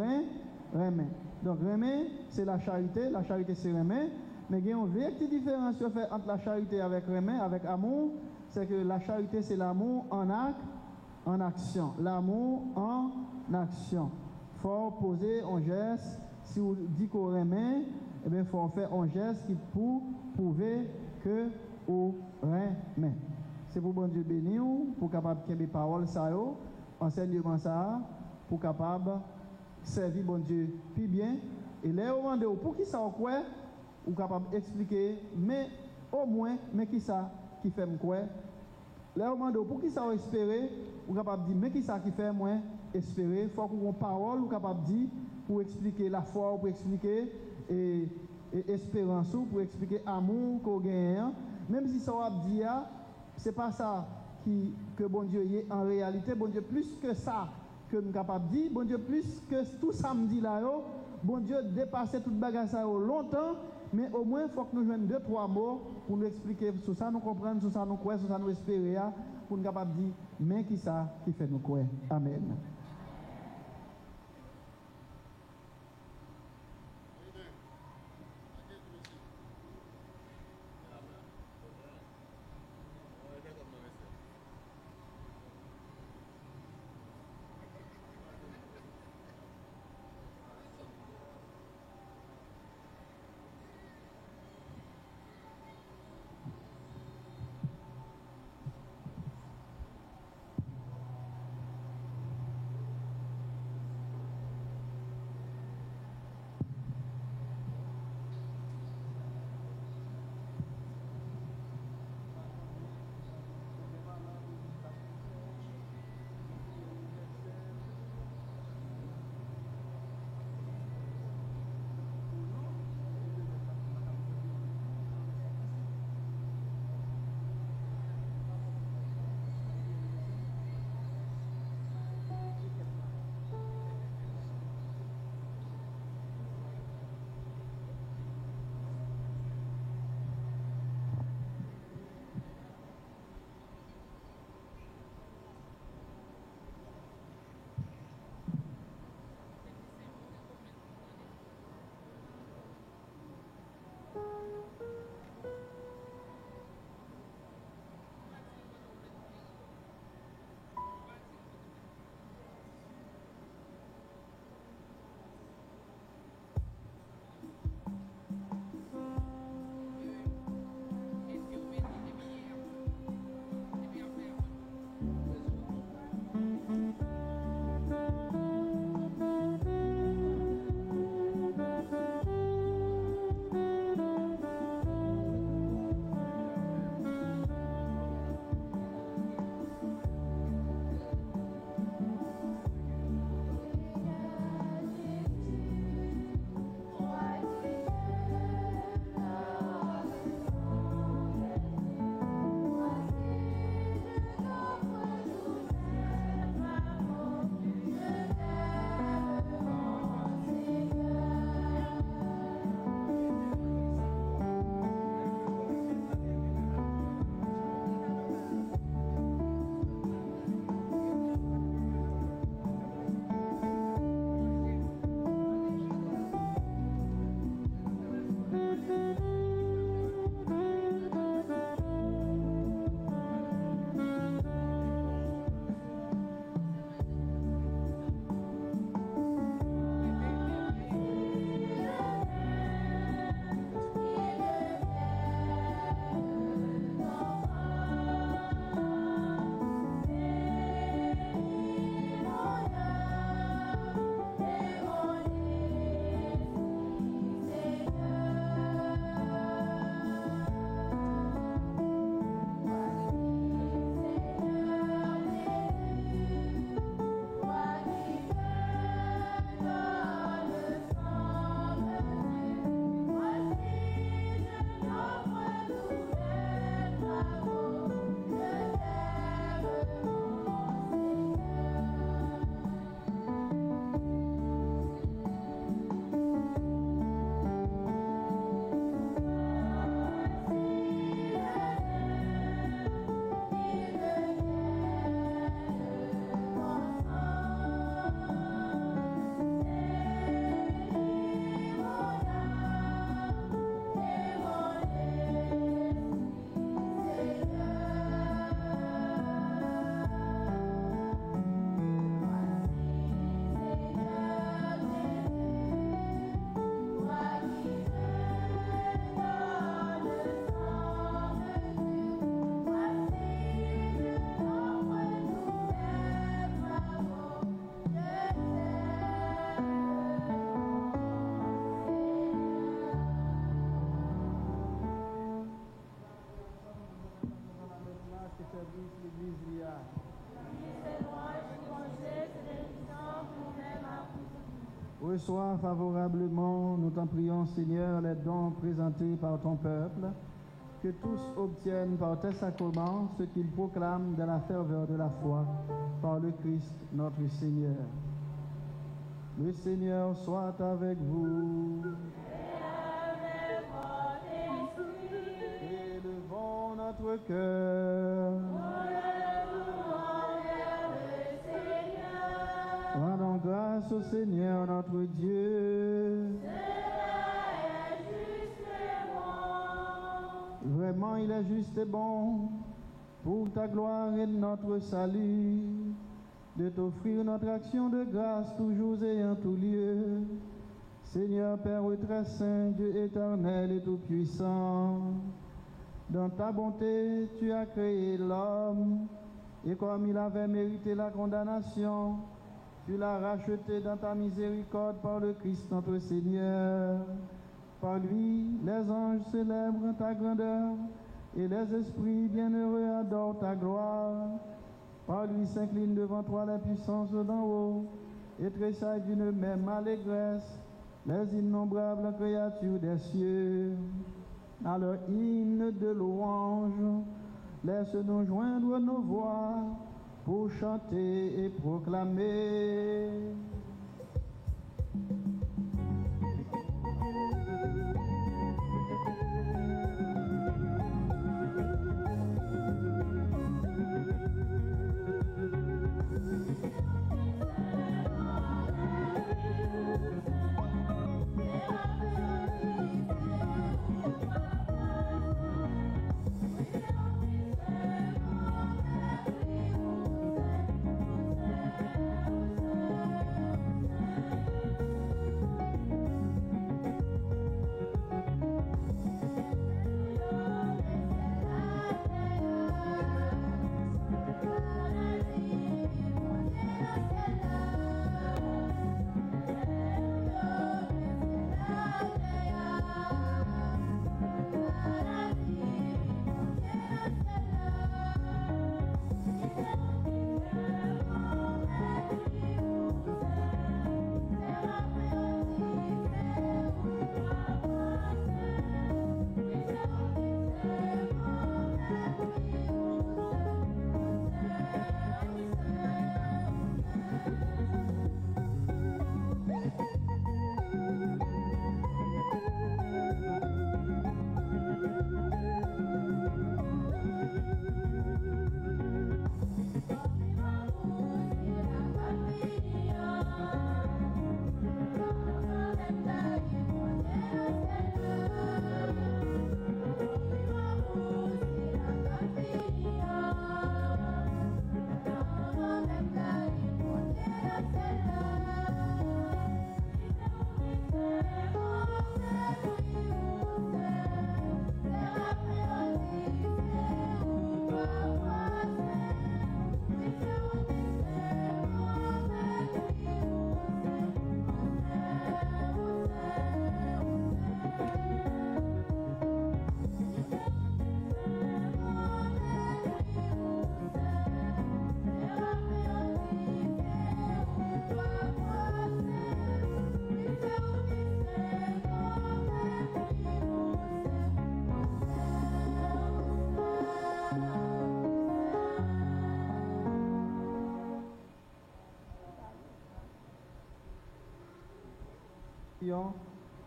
remet. Donc remet c'est la charité c'est remet, mais il y a une vraie petite différence entre la charité avec remet, avec amour, c'est que la charité c'est l'amour en action. L'amour en action. Il faut poser un geste, si vous dites qu'on remet, eh bien il faut faire un geste qui pour prouver que vous remet. C'est pour bon Dieu bénir, pour capable de faire des paroles, ça, enseignement ça, pour capable servir bon Dieu plus bien. Et là, au moment pour qui ça quoi, ou capable d'expliquer, mais au moins, mais qui ça qui fait quoi. Là, au moment pour qui ça espérer, ou capable de dire, mais qui ça qui fait moi espérer. Il faut qu'on ait une parole, ou capable de dire, pour expliquer la foi, pour expliquer et espérance, pour expliquer amour qu'on gagne. Même si ça va dire, c'est pas ça que bon Dieu est en réalité. Bon Dieu plus que ça que nous sommes capables de dire. Bon Dieu plus que tout ça me dit là. Bon Dieu dépasse toute bagarre ça longtemps. Mais au moins il faut que nous joignons 2-3 mots pour nous expliquer sur ça, nous comprendre, sur ça nous croire, sur ça nous espérer, pour nous capables de dire, mais qui ça qui fait nous croire. Amen. Reçois favorablement, nous t'en prions, Seigneur, les dons présentés par ton peuple, que tous obtiennent par tes sacrements ce qu'ils proclament dans la ferveur de la foi, par le Christ notre Seigneur. Le Seigneur soit avec vous. Élevons notre cœur. Rendons grâce au Seigneur notre Dieu. Vraiment, il est juste et bon, pour ta gloire et notre salut, de t'offrir notre action de grâce toujours et en tout lieu. Seigneur Père très saint, Dieu éternel et tout-puissant, dans ta bonté, tu as créé l'homme, et comme il avait mérité la condamnation, tu l'as racheté dans ta miséricorde par le Christ notre Seigneur. Par lui, les anges célèbrent ta grandeur, et les esprits bienheureux adorent ta gloire. Par lui s'inclinent devant toi les puissances d'en haut, et tressaillent d'une même allégresse les innombrables créatures des cieux. À leur hymne de louange, laisse-nous joindre nos voix pour chanter et proclamer.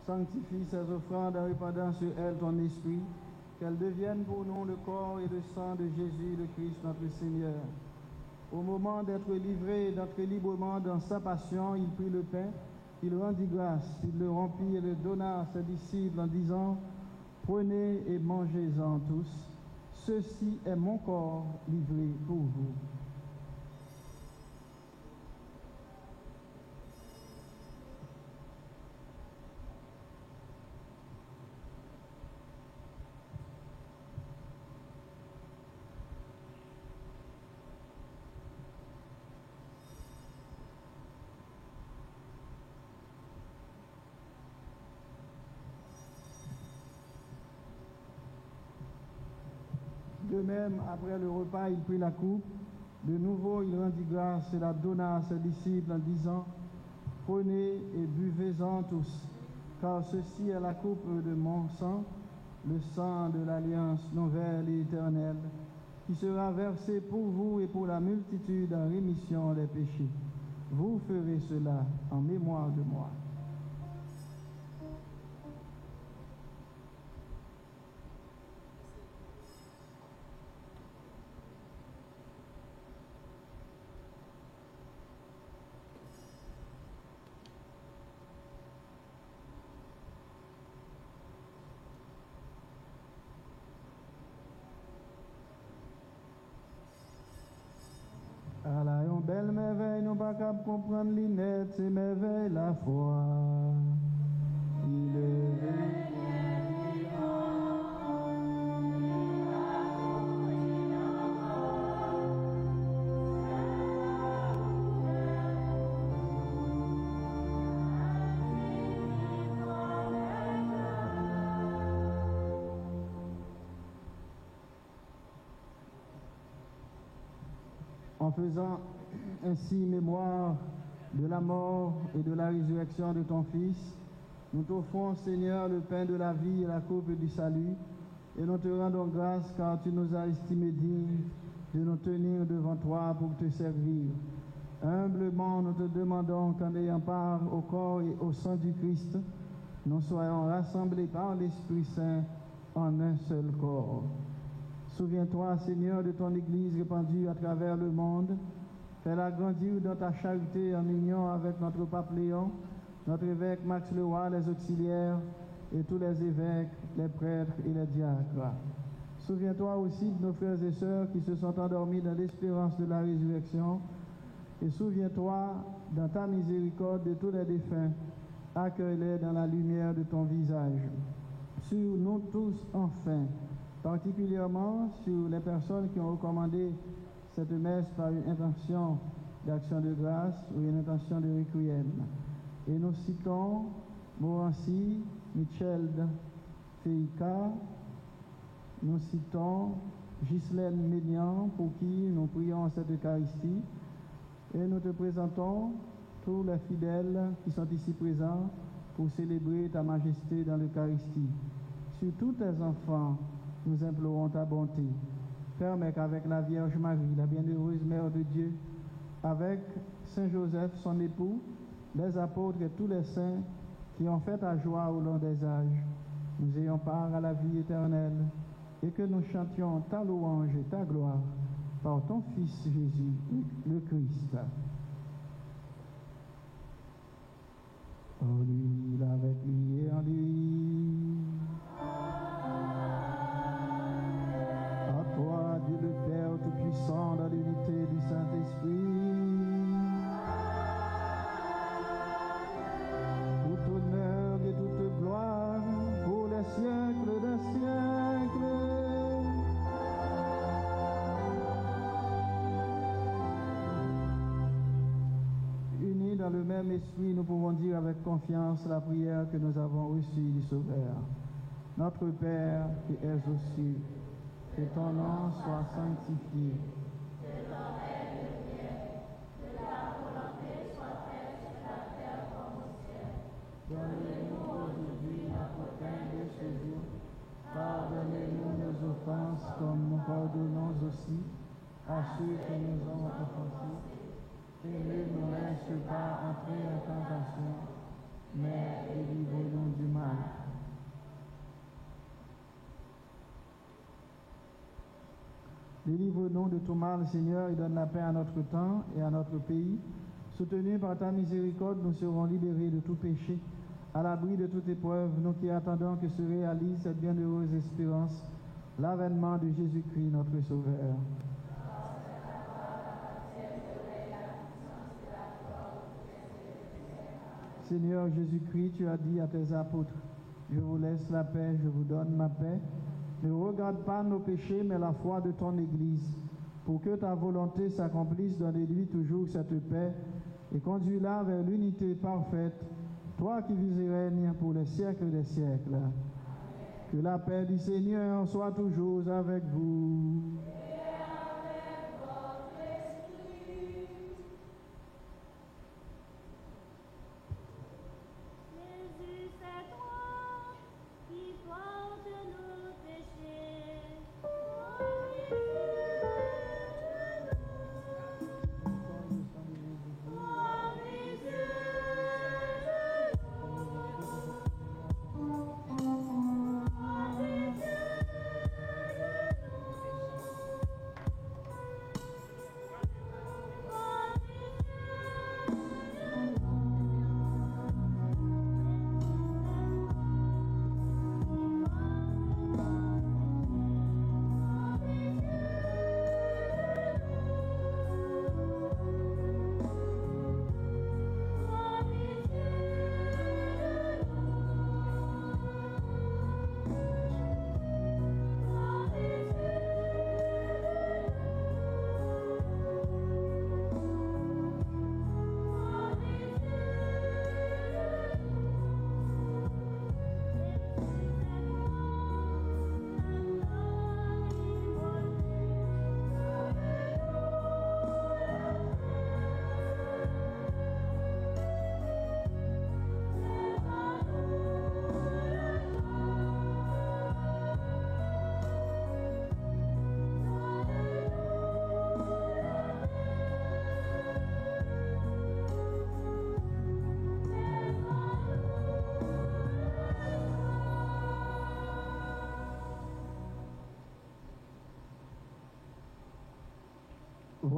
Sanctifie ces offrandes en répandant sur elles ton esprit, qu'elles deviennent pour nous le corps et le sang de Jésus, le Christ, notre Seigneur. Au moment d'être livré et d'entrer librement dans sa passion, il prit le pain, il rendit grâce, il le rompit et le donna à ses disciples en disant: Prenez et mangez-en tous, ceci est mon corps livré pour vous. De même, après le repas, il prit la coupe. De nouveau, il rendit grâce et la donna à ses disciples en disant: Prenez et buvez-en tous, car ceci est la coupe de mon sang, le sang de l'alliance nouvelle et éternelle, qui sera versé pour vous et pour la multitude en rémission des péchés. Vous ferez cela en mémoire de moi. À la yon belle merveille, nous pas capable comprendre l'inette, c'est merveille la foi. Il est en faisant ainsi mémoire de la mort et de la résurrection de ton Fils, nous t'offrons, Seigneur, le pain de la vie et la coupe du salut, et nous te rendons grâce car tu nous as estimés dignes de nous tenir devant toi pour te servir. Humblement, nous te demandons qu'en ayant part au corps et au sang du Christ, nous soyons rassemblés par l'Esprit Saint en un seul corps. Souviens-toi, Seigneur, de ton Église répandue à travers le monde. Fais-la grandir dans ta charité en union avec notre pape Léon, notre évêque Max Leroy, les auxiliaires et tous les évêques, les prêtres et les diacres. Souviens-toi aussi de nos frères et sœurs qui se sont endormis dans l'espérance de la résurrection. Et souviens-toi, dans ta miséricorde, de tous les défunts. Accueille-les dans la lumière de ton visage. Sur nous tous, enfin, particulièrement sur les personnes qui ont recommandé cette messe par une intention d'action de grâce ou une intention de requiem. Et nous citons Morancy, Michelde Feika, nous citons Ghislaine Ménian, pour qui nous prions cette Eucharistie, et nous te présentons tous les fidèles qui sont ici présents pour célébrer ta majesté dans l'Eucharistie. Sur tous tes enfants, nous implorons ta bonté. Permets qu'avec la Vierge Marie, la bienheureuse Mère de Dieu, avec Saint Joseph, son époux, les apôtres et tous les saints qui ont fait ta joie au long des âges, nous ayons part à la vie éternelle et que nous chantions ta louange et ta gloire par ton Fils Jésus, le Christ. En lui, avec lui et en lui. À toi, Dieu le Père Tout-Puissant, dans l'unité du Saint-Esprit, tout honneur et toute gloire pour les siècles des siècles. Unis dans le même esprit, nous pouvons dire avec confiance la prière que nous avons reçue du Sauveur. Notre Père qui es aux cieux, que ton nom soit sanctifié. Que ton règne vienne, que ta volonté soit faite sur la terre comme au ciel. Donne-nous aujourd'hui notre pain de ce jour. Pardonnez-nous nos offenses comme nous pardonnons aussi à ceux qui nous ont offensés. Et ne nous laisse pas entrer en tentation, mais délivre-nous du mal. Délivre-nous de tout mal, Seigneur, et donne la paix à notre temps et à notre pays. Soutenus par ta miséricorde, nous serons libérés de tout péché, à l'abri de toute épreuve, nous qui attendons que se réalise cette bienheureuse espérance, l'avènement de Jésus-Christ, notre Sauveur. Seigneur Jésus-Christ, tu as dit à tes apôtres, je vous laisse la paix, je vous donne ma paix. Ne regarde pas nos péchés, mais la foi de ton Église, pour que ta volonté s'accomplisse, donne-lui toujours cette paix et conduis-la vers l'unité parfaite, toi qui vis et règnes pour les siècles des siècles. Amen. Que la paix du Seigneur soit toujours avec vous. Et avec votre esprit.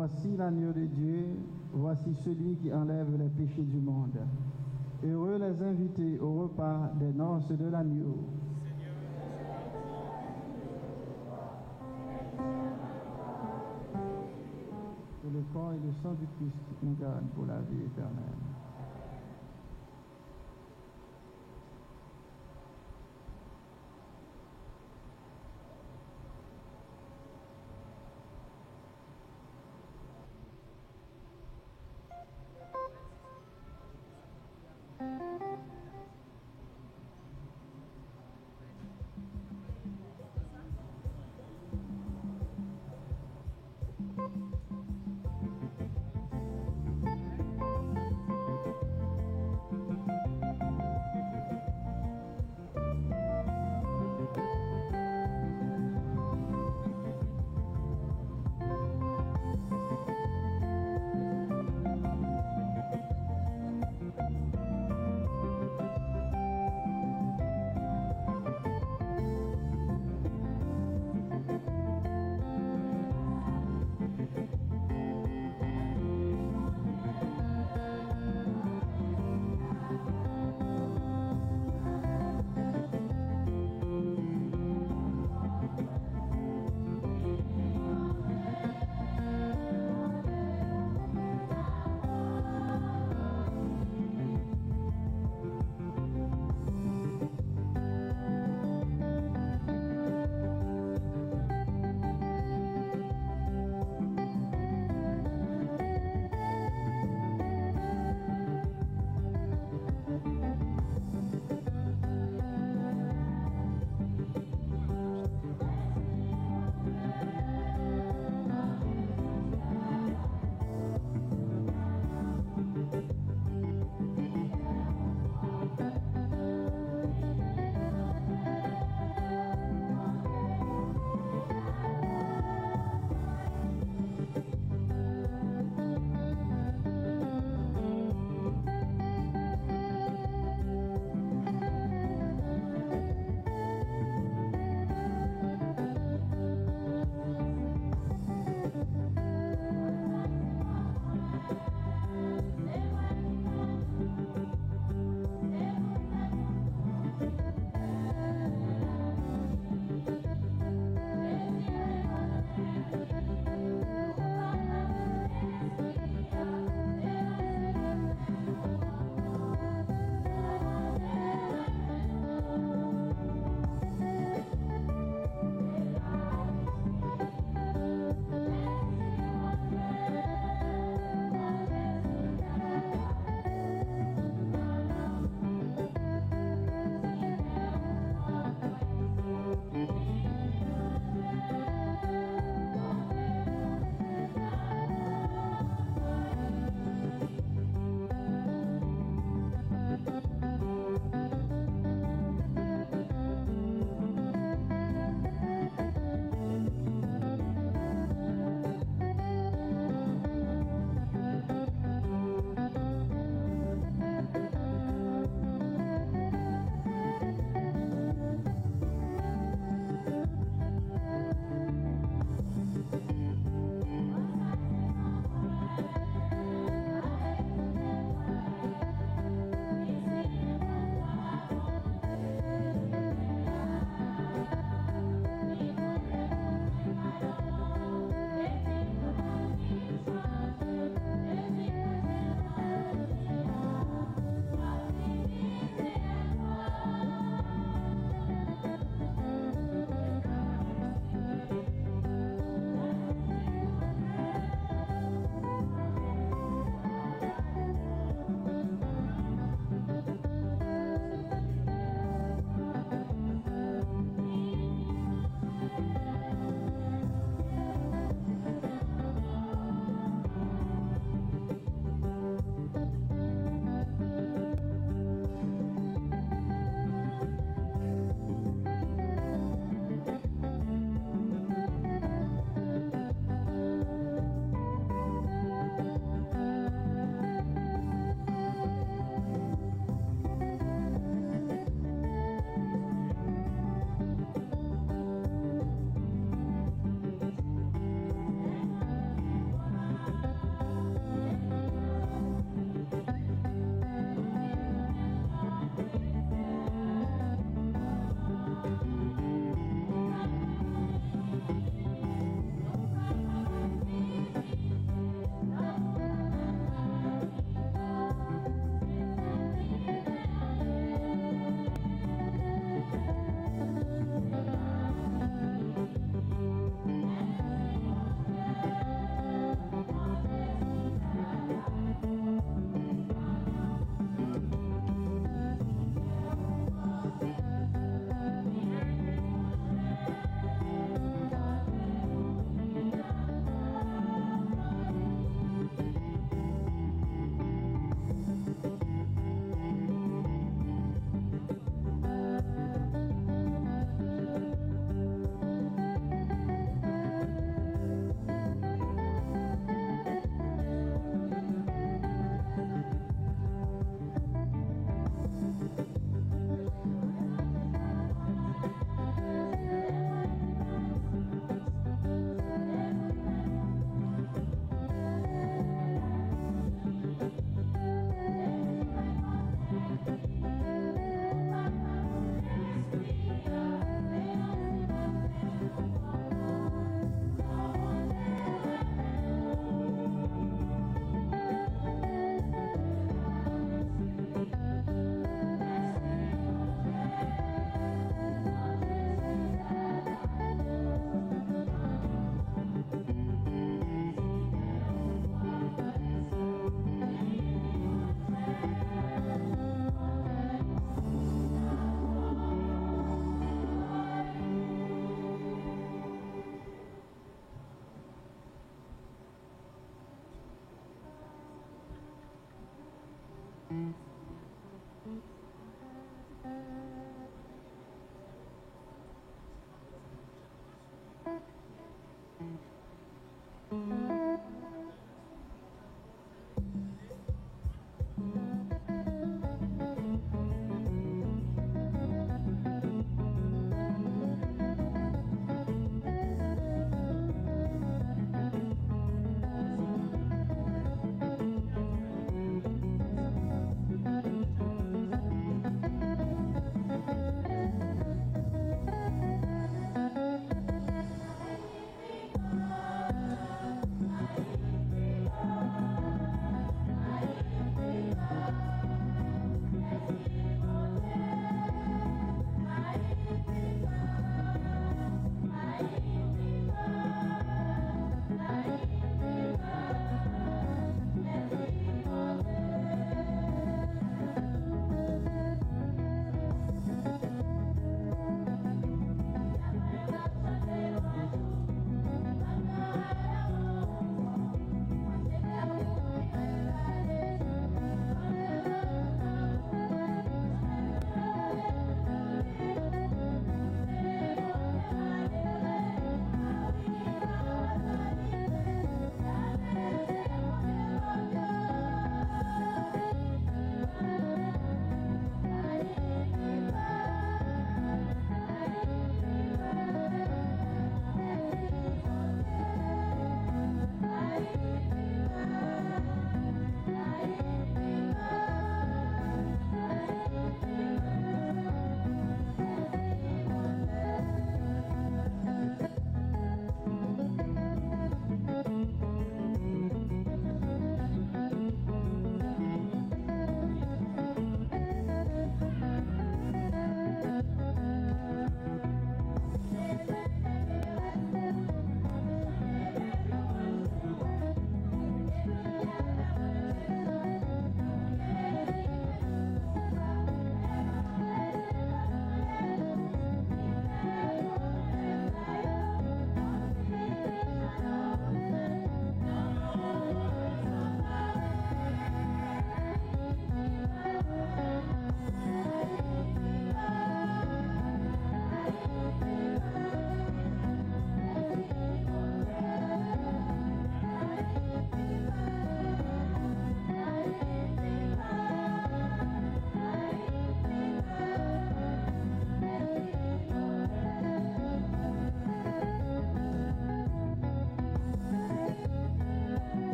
voici l'agneau de Dieu, voici celui qui enlève les péchés du monde. Heureux les invités au repas des noces de l'agneau. Que le corps et le sang du Christ nous gardent pour la vie éternelle.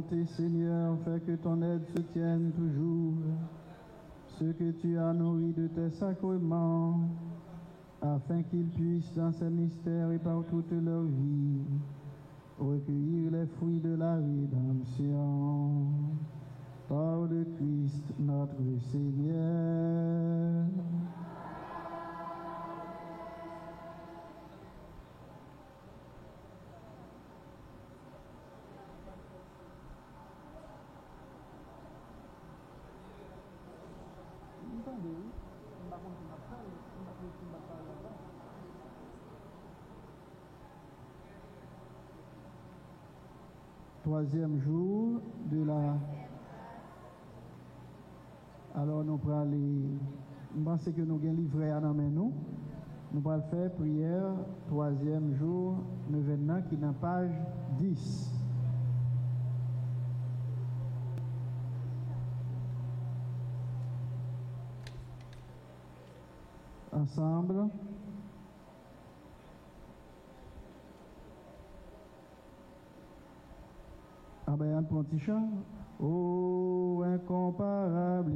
bonté, Seigneur, fais que ton aide se tienne toujours. Ceux que tu as nourris de tes sacrements, afin qu'ils puissent dans ces mystères et par toute leur vie recueillir les fruits de la rédemption. Par le Christ notre Seigneur. Troisième jour de la... Alors nous pourrons aller... Je pense que nous avons livré à nous. Nous allons faire prière, troisième jour, nous venons qui est dans page 10. Ensemble. Ah ben, un petit chant. Oh, incomparable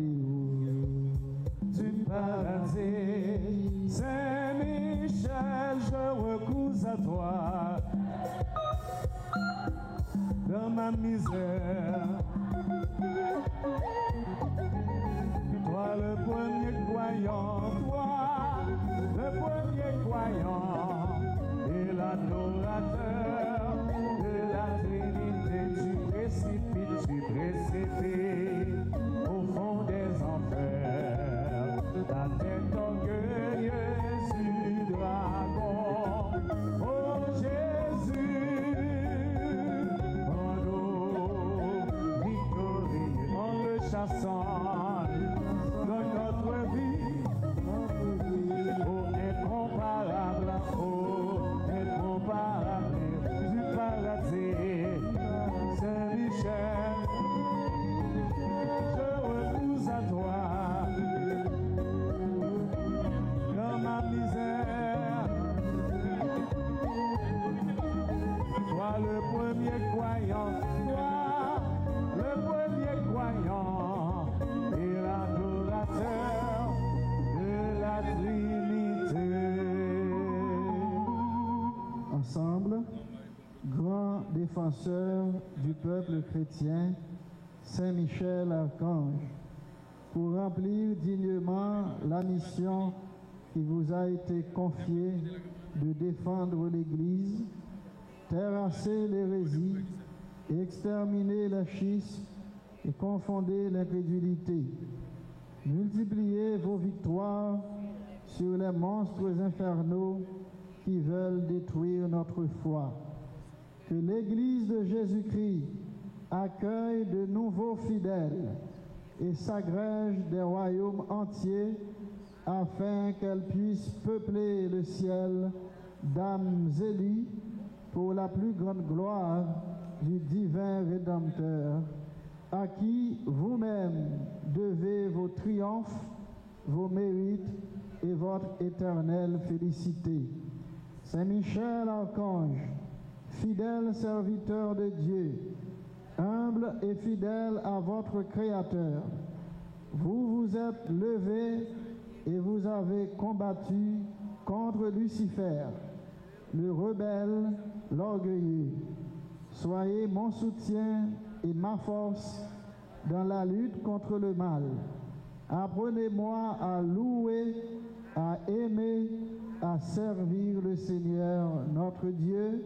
du paradis, Saint-Michel, je recouse à toi dans ma misère. Toi le premier croyant, toi le premier croyant et l'adorateur de la Trinité, tu précipites au fond des enfers, ta tête orgueilleuse du dragon. Oh Jésus, en nous victorieux, en le chassant dans notre vie, oh incomparable, du paradis, Saint-Michel, je recouse à toi dans ma misère. Toi le premier croyant, toi le premier croyant et l'adorateur de la Trinité. Ensemble, grand défenseur du peuple chrétien, Saint Michel Archange, pour remplir dignement la mission qui vous a été confiée de défendre l'Église, terrasser l'hérésie, exterminer le schisme et confonder l'incrédulité. Multipliez vos victoires sur les monstres infernaux qui veulent détruire notre foi. Que l'Église de Jésus-Christ accueille de nouveaux fidèles et s'agrège des royaumes entiers afin qu'elle puisse peupler le ciel d'âmes élues pour la plus grande gloire du divin Rédempteur, à qui vous-même devez vos triomphes, vos mérites et votre éternelle félicité. Saint Michel Archange, fidèle serviteur de Dieu, humble et fidèle à votre Créateur, vous vous êtes levé et vous avez combattu contre Lucifer, le rebelle, l'orgueilleux. Soyez mon soutien et ma force dans la lutte contre le mal. Apprenez-moi à louer, à aimer, à servir le Seigneur notre Dieu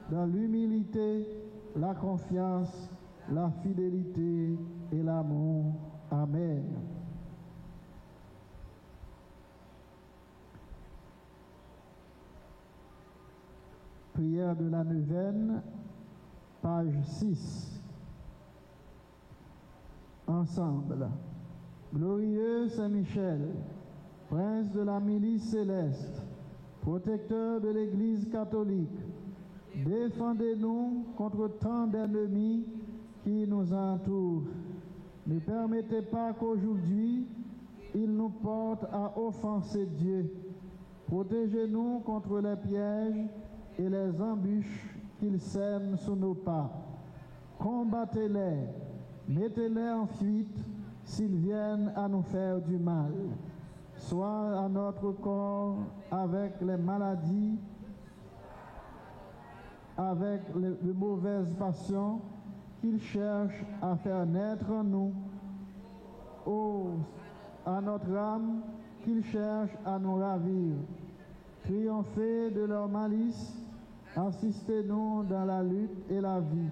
dans l'humilité, la confiance, la fidélité et l'amour. Amen. Prière de la neuvaine, page 6. Ensemble. Glorieux Saint-Michel, prince de la milice céleste, protecteur de l'Église catholique, défendez-nous contre tant d'ennemis qui nous entourent. Ne permettez pas qu'aujourd'hui, ils nous portent à offenser Dieu. Protégez-nous contre les pièges et les embûches qu'ils sèment sous nos pas. Combattez-les, mettez-les en fuite s'ils viennent à nous faire du mal, soit à notre corps avec les maladies, avec les mauvaises passions qu'ils cherchent à faire naître en nous, ou à notre âme qu'ils cherchent à nous ravir. Triomphez de leur malice, assistez-nous dans la lutte et la vie,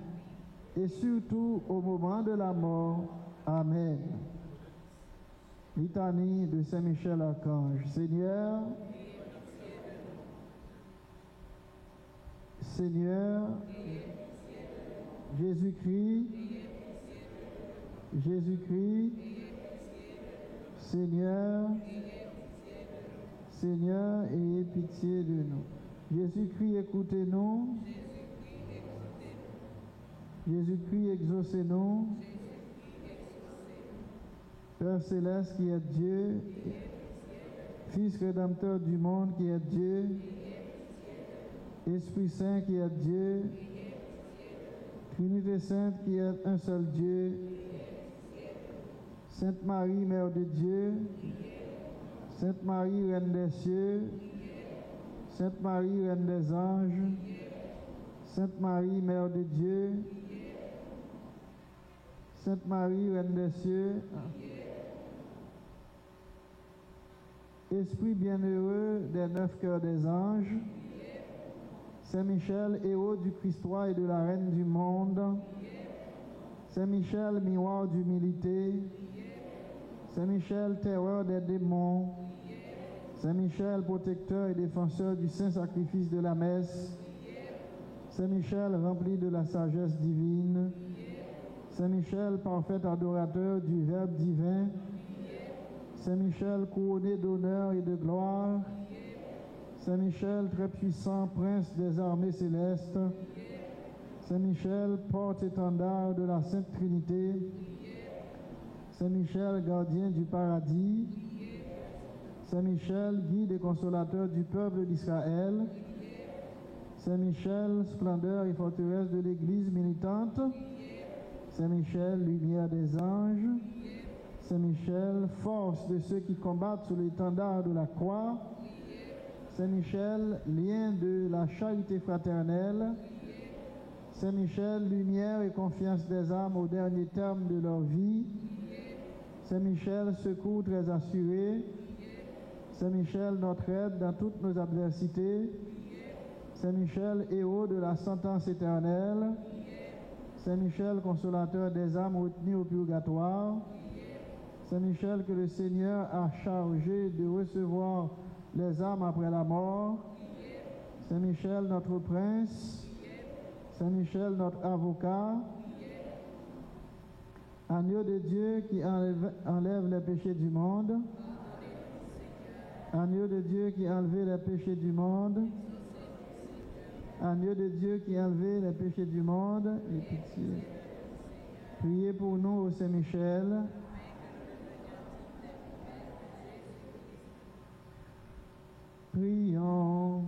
et surtout au moment de la mort. Amen. Litanie de Saint Michel Archange. Seigneur, Seigneur, Jésus-Christ, Jésus-Christ, Seigneur, Seigneur, ayez pitié de nous. Jésus-Christ, écoutez-nous. Jésus-Christ, exaucez-nous. Père céleste qui est Dieu, Fils rédempteur du monde qui est Dieu, Esprit Saint qui est Dieu, Trinité Sainte qui est un seul Dieu, Sainte Marie, Mère de Dieu, Sainte Marie, Reine des cieux, Sainte Marie, Reine des anges, Sainte Marie, Mère de Dieu, Sainte Marie, Reine des cieux, Esprit bienheureux des 9 cœurs des anges, Saint Michel, héros du Christ roi et de la Reine du monde, Saint Michel, miroir d'humilité, Saint Michel, terreur des démons, Saint Michel, protecteur et défenseur du saint sacrifice de la messe, Saint Michel, rempli de la sagesse divine, Saint Michel, parfait adorateur du Verbe divin, Saint Michel, couronné d'honneur et de gloire, Saint Michel, très puissant prince des armées célestes, Saint Michel, porte-étendard de la Sainte Trinité, Saint Michel, gardien du paradis, Saint Michel, guide et consolateur du peuple d'Israël, Saint Michel, splendeur et forteresse de l'Église militante, Saint Michel, lumière des anges, Saint Michel, force de ceux qui combattent sous l'étendard de la croix, Saint Michel, lien de la charité fraternelle, Saint Michel, lumière et confiance des âmes au dernier terme de leur vie, Saint Michel, secours très assuré, Saint Michel, notre aide dans toutes nos adversités, Saint Michel, héros de la sentence éternelle, Saint Michel, consolateur des âmes retenues au purgatoire, Saint Michel, que le Seigneur a chargé de recevoir les âmes après la mort, Saint Michel, notre prince, Saint Michel, notre avocat, agneau de Dieu qui enlève les péchés du monde, agneau de Dieu qui a enlevé les péchés du monde, agneau de Dieu qui a enlevé les péchés du monde, et pitié. Priez pour nous, ô Saint Michel. Prions.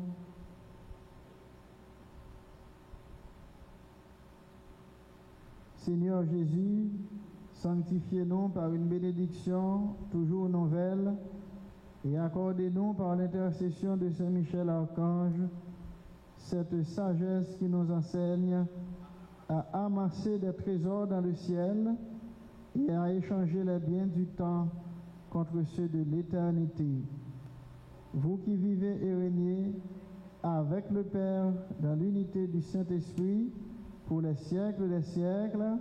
Seigneur Jésus, sanctifiez-nous par une bénédiction toujours nouvelle et accordez-nous par l'intercession de Saint Michel Archange cette sagesse qui nous enseigne à amasser des trésors dans le ciel et à échanger les biens du temps contre ceux de l'éternité. Vous qui vivez et régnez avec le Père dans l'unité du Saint-Esprit pour les siècles des siècles. Amen.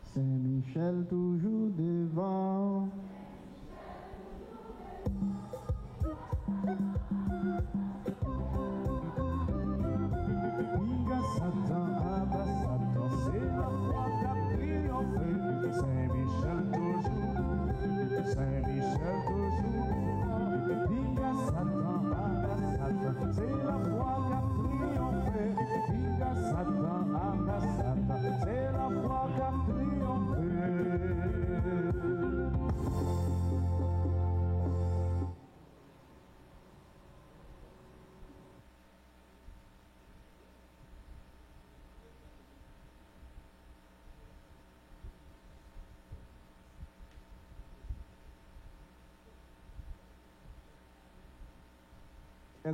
Saint Michel toujours devant. Satan, abat Satan, c'est la foi qu'a triomphé. Saint Michel toujours, Saint Michel toujours. Diga Satan, abat Satan, c'est la foi qu'a triomphé. Diga Satan, abat Satan, c'est la foi qu'a triomphé.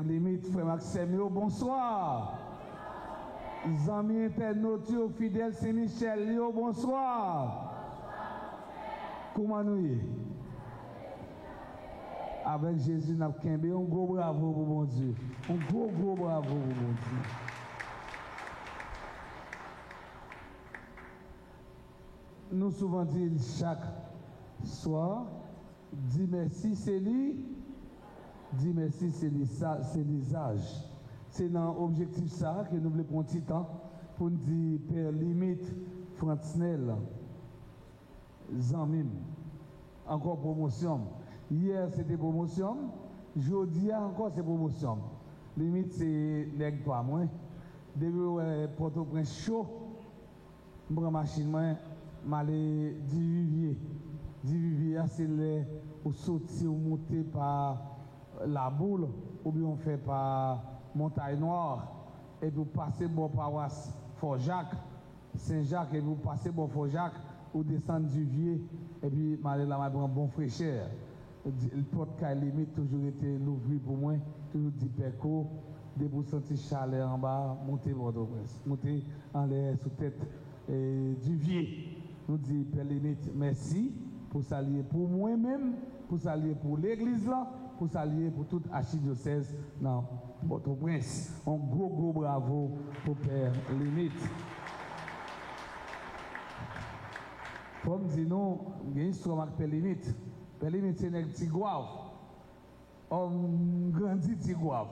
Limite, frère Maxime, bonsoir. Les amis internautes, fidèles Saint-Michel, bonsoir. Comment nous y? Avec Jésus, nous avons un gros bravo pour mon Dieu. Un gros bravo pour mon Dieu. Nous souvent dit chaque soir, dis merci, c'est lui. Dis merci, c'est les âges. C'est dans l'objectif ça que nous voulons prendre un petit temps pour nous dire Père Limite, Frantinel, Zamim, encore promotion. Hier c'était promotion, jeudi encore c'est promotion. Limite c'est nèg pas moins. Depuis Port-au-Prince chaud, je prends machine moi, m'aller du Vivier, c'est le ou sortir ou monter par la boule ou bien on fait par Montagne Noire et puis passer bon paroisse Fort-Jacques, Saint-Jacques et puis passer bon Fort-Jacques ou descendre du Vieux et puis m'aller là prendre bon fraîcheur. Le porte qui limite toujours été l'ouvrir pour moi, toujours dit perco, des pour sentir chaleur en bas, monter monter en l'air sous tête du Vieux. Nous dit Père Limite merci pour s'allier pour moi-même, pour s'allier pour l'église là, pour s'allier pour toute archidiocèse dans Port-au-Prince. Un gros bravo pour Père Limite. Comme dit nous, il y a une histoire avec Père Limite. Père Limite c'est un petit guave. On grandit petit guave.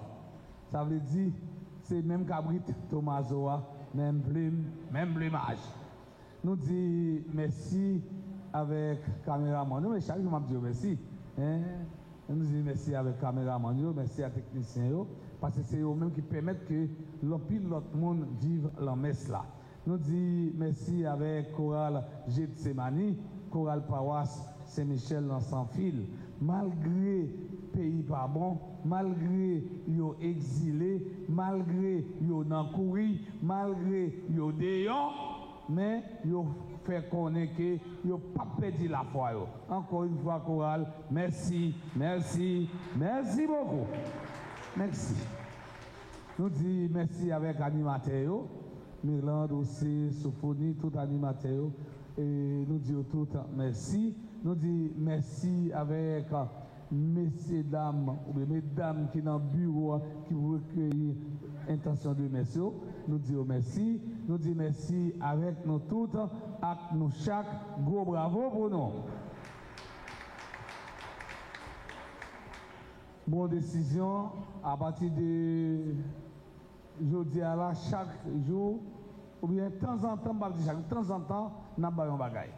Ça veut dire c'est même cabrit Tomasoa, même plume, même plumage. Nous disons merci avec caméraman. Nous, mais chaque jour, je dis merci. Nous disons merci avec caméraman, merci à technicien, parce que c'est eux-mêmes qui permettent que l'autre monde vive la messe là. Nous disons merci avec chorale Gethsemane, chorale paroisse Saint-Michel dans sans fil. Malgré pays pas bon, malgré yo exilé, malgré yo nan couri, malgré yo dehors, mais yo fait connaître que yo pas perdu la foi yo. Encore une fois chorale, merci beaucoup. Merci. Nous disons merci avec animateur, Mirland aussi, Sophonie, tout animateur. Et nous disons tout merci. Nous disons merci avec messieurs, dames, ou bien mesdames qui sont dans le bureau, qui vous recueillent intention de merci. Nous disons merci. Nous disons merci avec nous toutes, avec nous chaque. Gros bravo pour nous. Bonne décision à partir de jeudi à là, chaque jour, ou bien de temps en temps, de temps en temps, nous avons un bagage.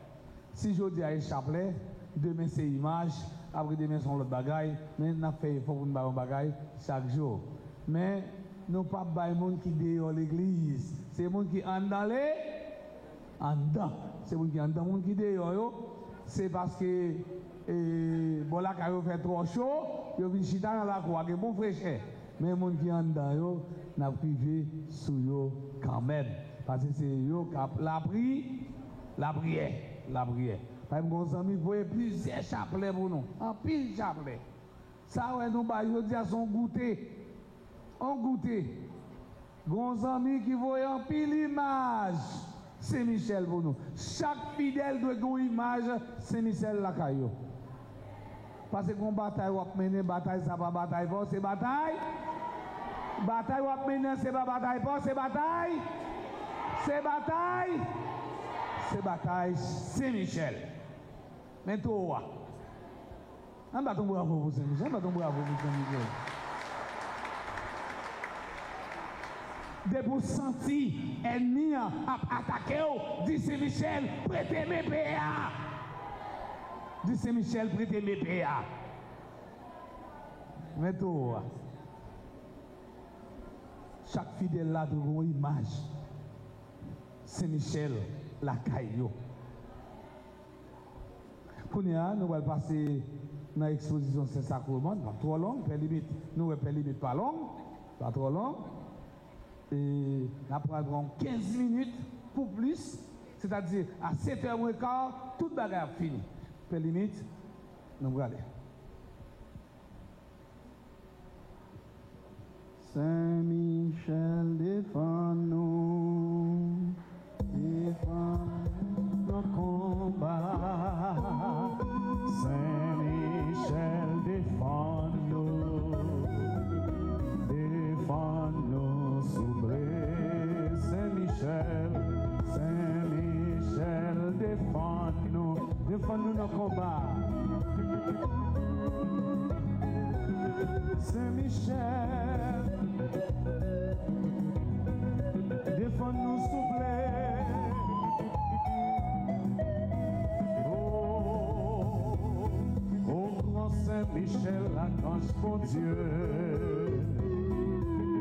Si jeudi à chapelet, demain c'est image, après demain c'est l'autre bagage, mais nous avons fait pour nous un bagage chaque jour. Mais nous ne pouvons pas les gens qui dehors l'église, c'est les gens qui en dedans. C'est les gens qui en dedans, qui dehors, c'est parce que bon là quand il fait trop chaud, ils viennent chiter dans la cour, avec bon fraîcheur. Mais les gens qui en dedans, n'a privé sur eux quand même. Parce que c'est eux qui la prière. Par exemple, nos amis, vous voyez plusieurs chapelets pour nous. En pile chapelet. Ça, ouais, nous, je dis à son goûter. On goûter. Nos amis qui voient en pile image. C'est Michel pour nous. Chaque fidèle doit avoir une image. C'est Michel la caillou. Parce que qu'on bataille, on mener bataille, ça pas bataille fort, c'est bataille. Bataille, on mener, c'est pas bataille fort, c'est bataille. C'est bataille. C'est bataille Saint-Michel. Mais toi, un bâton bravo pour Saint-Michel, un bâton bravo pour Saint-Michel. De vous sentir ennemi à attaquer, dit Saint-Michel, prêtez mes PA. Dit Saint-Michel, prêtez mes PA. Mais toi, chaque fidèle là devant une image. Saint-Michel, la caillou. Pour nous, nous allons passer dans l'exposition Saint-Sacrement, pas trop long, Père Limite. Nous allons Père Limite pas long, pas trop long. Et nous prendrons 15 minutes pour plus, c'est-à-dire à 7h15, toute bagarre finie. Père Limite, nous allons aller. Saint-Michel, défends-nous, défends-nous nos combats. Saint-Michel, défends-nous, défends-nous, soubré. Saint-Michel, Saint-Michel, défends-nous, défends-nous nos combats. Saint-Michel, défends-nous, soubré. Saint-Michel, l'archange pour Dieu,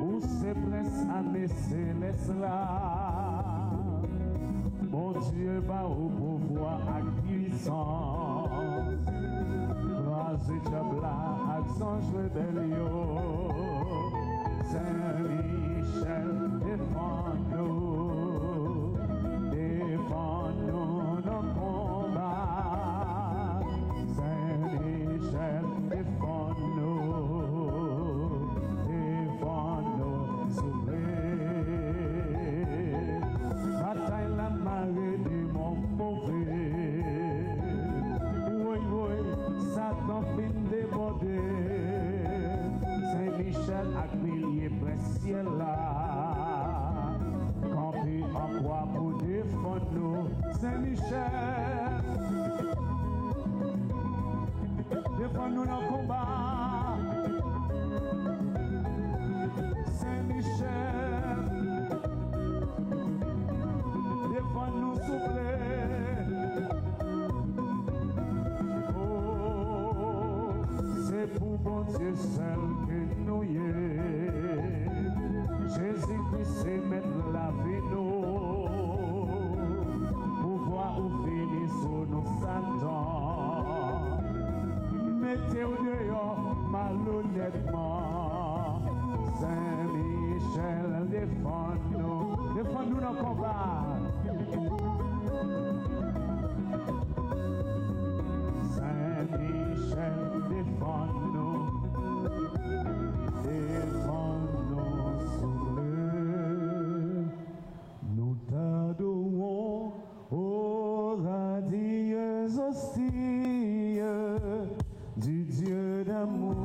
où ses princes années célestes là, mon Dieu va au pouvoir à puissance, croisé diable à songe rébellion. Saint-Michel, défends-nous, défends-nous nos combats. Saint-Michel, défends-nous, défends-nous, souffrez. Bataille la marée du monde mauvais. Oui, oui, Satan fin débordé. Saint-Michel a crié précieux là. Campé en croix pour défendre-nous. Saint-Michel, défends-nous dans le combat. Saint-Michel, défends-nous, s'il vous plaît. Oh, c'est pour bon Dieu seul que nous y est. Jésus-Christ, c'est mettre la vie nous. Pouvoir ou finir sur nos Satan. Mettez au dehors malhonnêtement. Saint-Michel, défends-nous, défends-nous dans le combat. Saint-Michel, défends-nous, défends-nous sous le. Nous t'adorons, ô radieuse hostie du Dieu d'amour,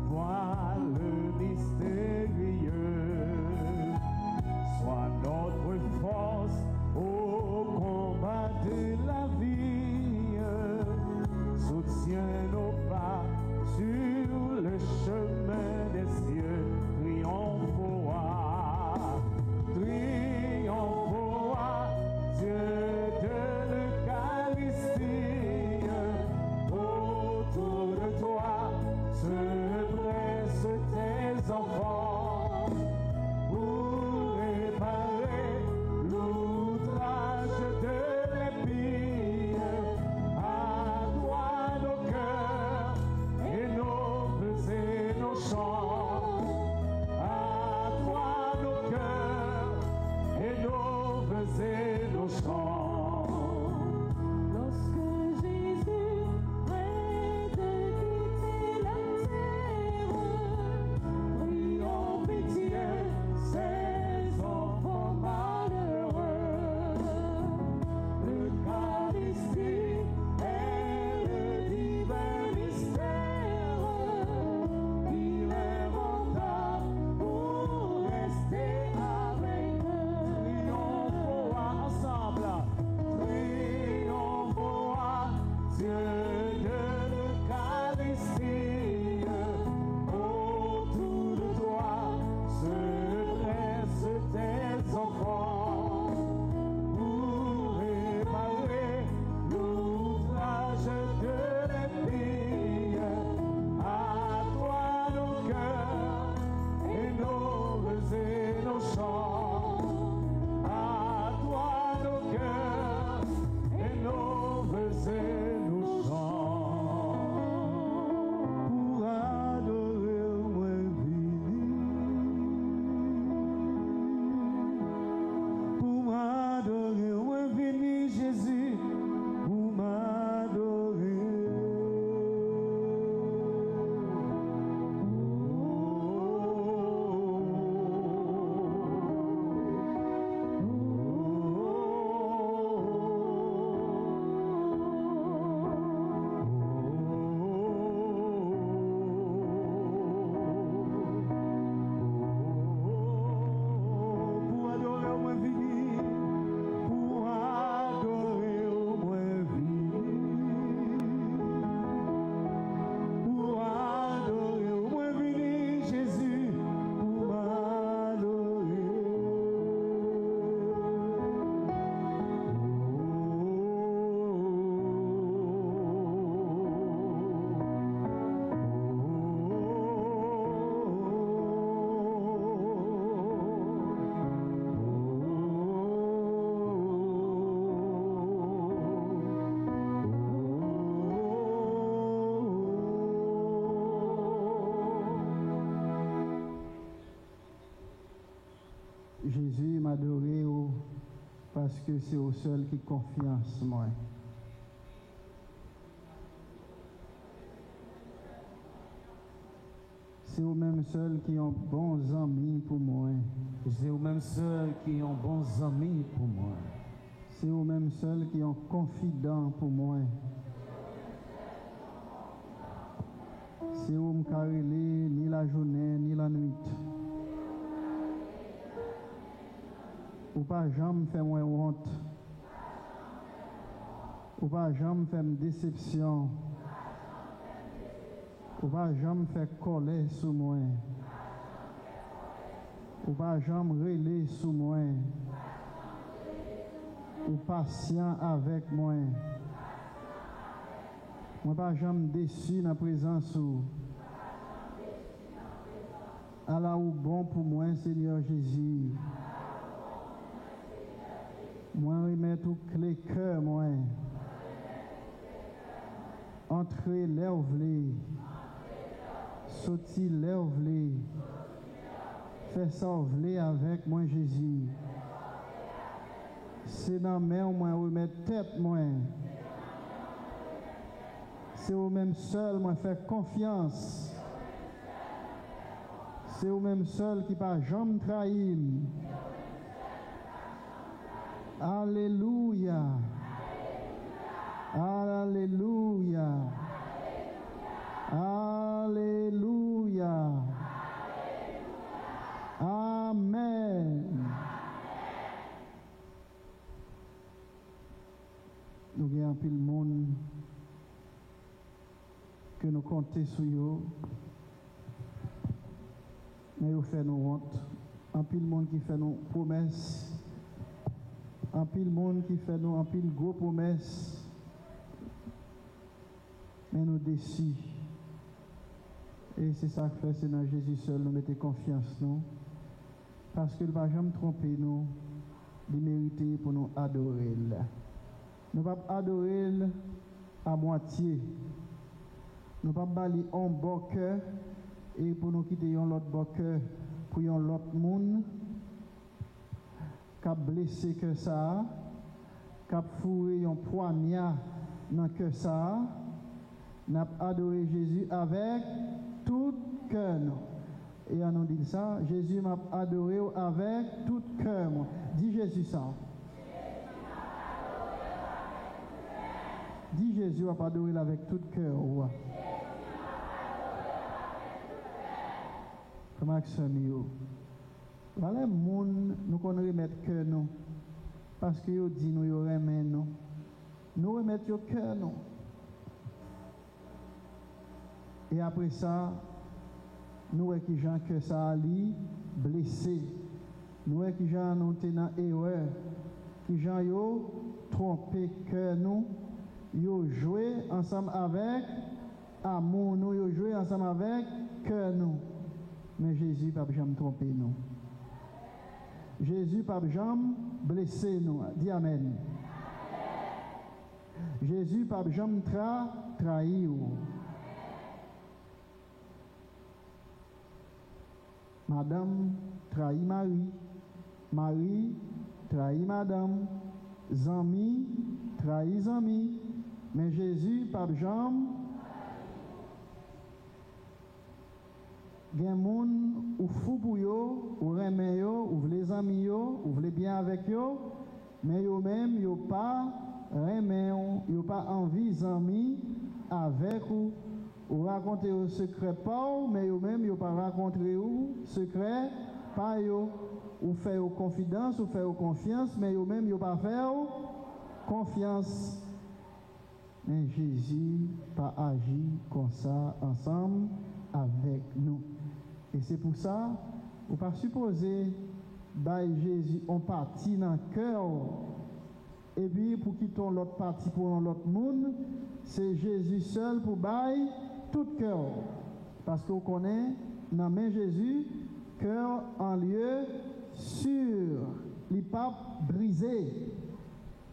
vois le mystérieux. Sois notre force au combat de que c'est au seul qui confiance moi. C'est au même seul qui ont bons amis pour moi. C'est au même seul qui ont bons amis pour moi. C'est au même seul qui ont confident pour moi. C'est où me carrelé ni la journée ni la nuit. Ou pas jamais faire moi honte. Ou pas jamais faire déception. Ou pas jamais faire colère sous moi. Ou pas jamais relais sous moi. Ou patient avec moi. Moi pas jamais déçu dans la présence ou. Allah ou bon pour moi, Seigneur Jésus. Moi remettre tout clé cœur moi. Entrer l'œuvre. Sortir l'œuvre. Faire sauver avec moi Jésus. C'est dans mes mains moi remettre tête moi. C'est au même seul moi faire confiance. C'est au même seul qui pas jamais trahir. Alléluia. Alléluia. Alléluia. Amen. Nous avons un peu de monde que nous comptons sur eux. Mais vous faites nos honte. Un peu de monde qui fait nos promesses. Un peu de monde qui fait nos un peu de gros promesses. Mais nous déçus. Et c'est ça que fait, c'est dans Jésus seul, nous mettons confiance, nous. Parce qu'il ne va jamais tromper nous, de mériter pour nous adorer. Nous ne pouvons pas adorer à moitié. Nous ne pouvons pas aller en bon cœur et pour nous quitter l'autre bon cœur pour l'autre monde qui a blessé que ça, qui a fourré un poignard dans que ça. Nous avons adoré Jésus avec tout cœur. Et on nous dit ça, Jésus m'a adoré avec tout cœur. Dis Jésus ça. Dis Jésus m'a adoré avec tout cœur. Comme Axel, voilà le monde, nous qu'on remettre cœur nous. Parce que nous dit nous remet nous. Nous remettons au cœur nous. Et après ça, nous voyons qui gens que ça a blessé. Nous voyons qui gens nous tenant erreur. Qui gens yo trompé cœur nous. Yo joué ensemble avec amour nous. Yo joué ensemble avec cœur nous. Mais Jésus n'a pas jamais trompé nous. Jésus n'a pas jamais blessé nous. Dis Amen. Jésus n'a pas jamais trahi nous. Madame trahit Marie, Marie trahit Madame, Zami trahit Zami, mais Jésus pas jamais. Gen moun ou fou pour yo, ou remen yo, ou vle zami yo, ou vle bien avec yo, mais yo même yo pas remen yo pas envie zami avec ou raconter au secret pas mais yo même yo pas raconter ou secret pas yo ou faire confidence ou faire confiance mais yo même yo pas faire confiance. Mais Jésus pas agi comme ça ensemble avec nous. Et c'est pour ça, on ne peut pas supposer que Jésus en partie dans le cœur. Et puis pour quitter l'autre partie pour l'autre monde, c'est Jésus seul pour bailler tout cœur. Parce qu'on connaît, dans main Jésus, cœur en lieu sûr, les papes brisés.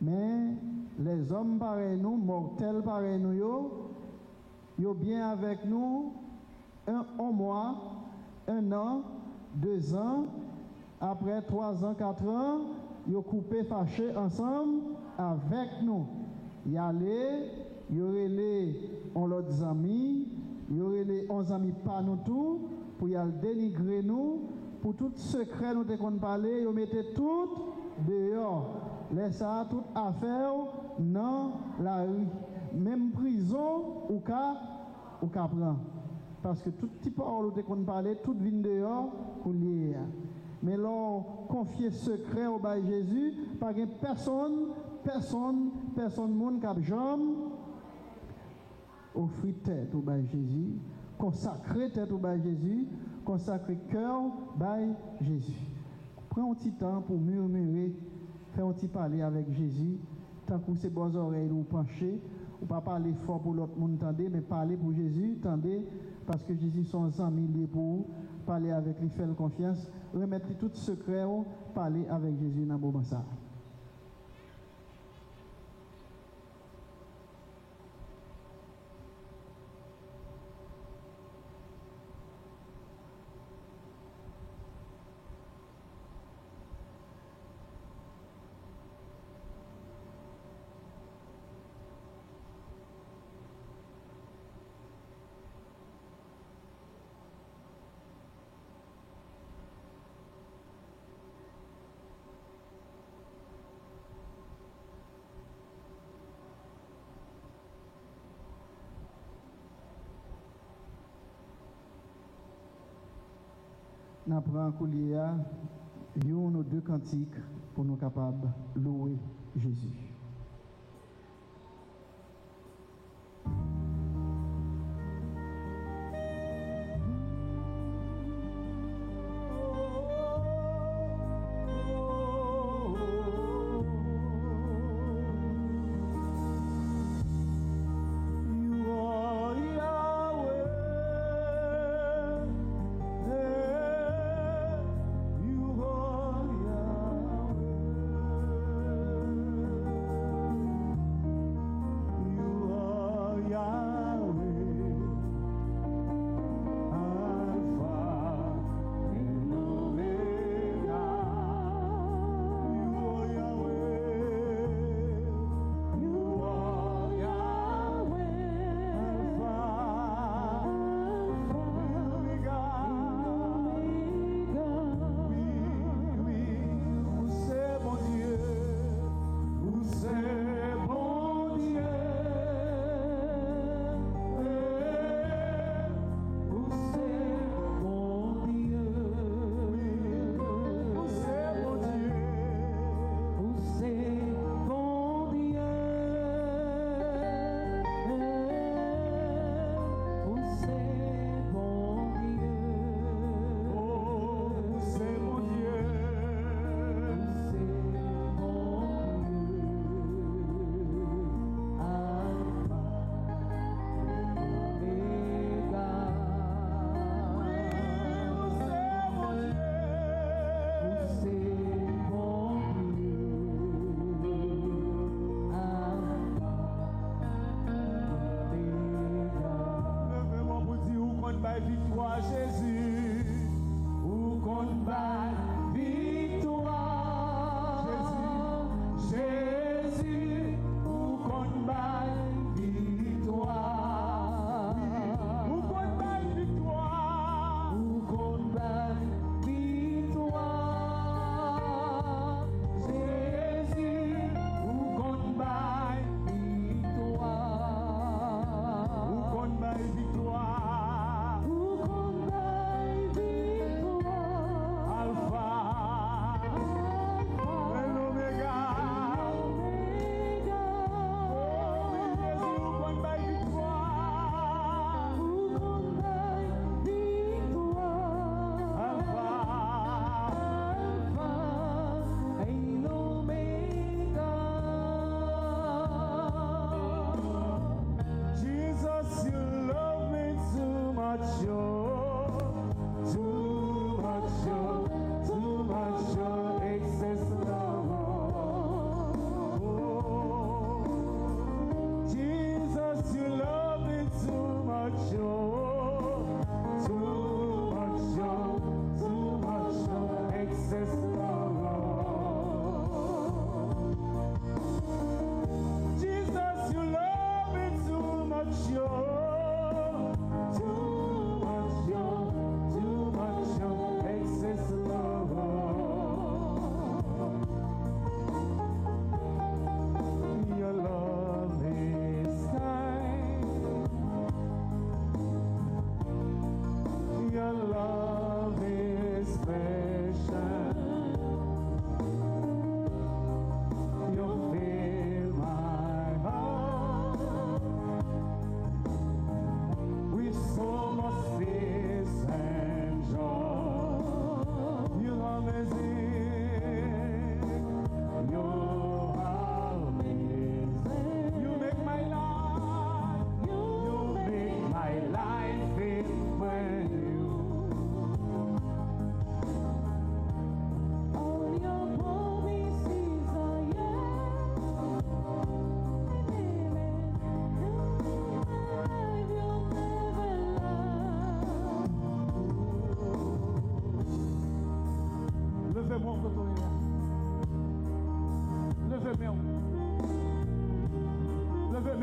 Mais les hommes pareils nous, mortels pareils nous, yo bien avec nous un mois, 1 an, 2 ans, après 3 ans, 4 ans, yo coupé fâché ensemble avec nous. Y aller, y aurait les on l'autre amis, y aurait les 11 amis pas nous tout pour y aller dénigrer nous, pour tout secret nous te qu'on parler, yo mettez tout dehors. Laisse ça toute affaire dans la rue, même prison ou ka prend. Parce que tout petit parole te qu'on parler, tout vient dehors pour lier. Mais là, confier secret au bail Jésus, pas que personne monde qui a jambe offrir tête au bail Jésus, consacrer tête au bail Jésus, consacrer cœur bail Jésus. Prends un petit temps pour murmurer, faire un petit parler avec Jésus, tant que ces bonnes oreilles ou pencher, ou pas parler fort pour l'autre monde tendez, mais parler pour Jésus, tendez, parce que Jésus sont amis liés pour vous, parler avec lui, faire confiance, remettre tout secret, parler avec Jésus dans le moment ça. Nous prenons coulier une ou deux cantiques pour nous capables de louer Jésus. You are Yahweh.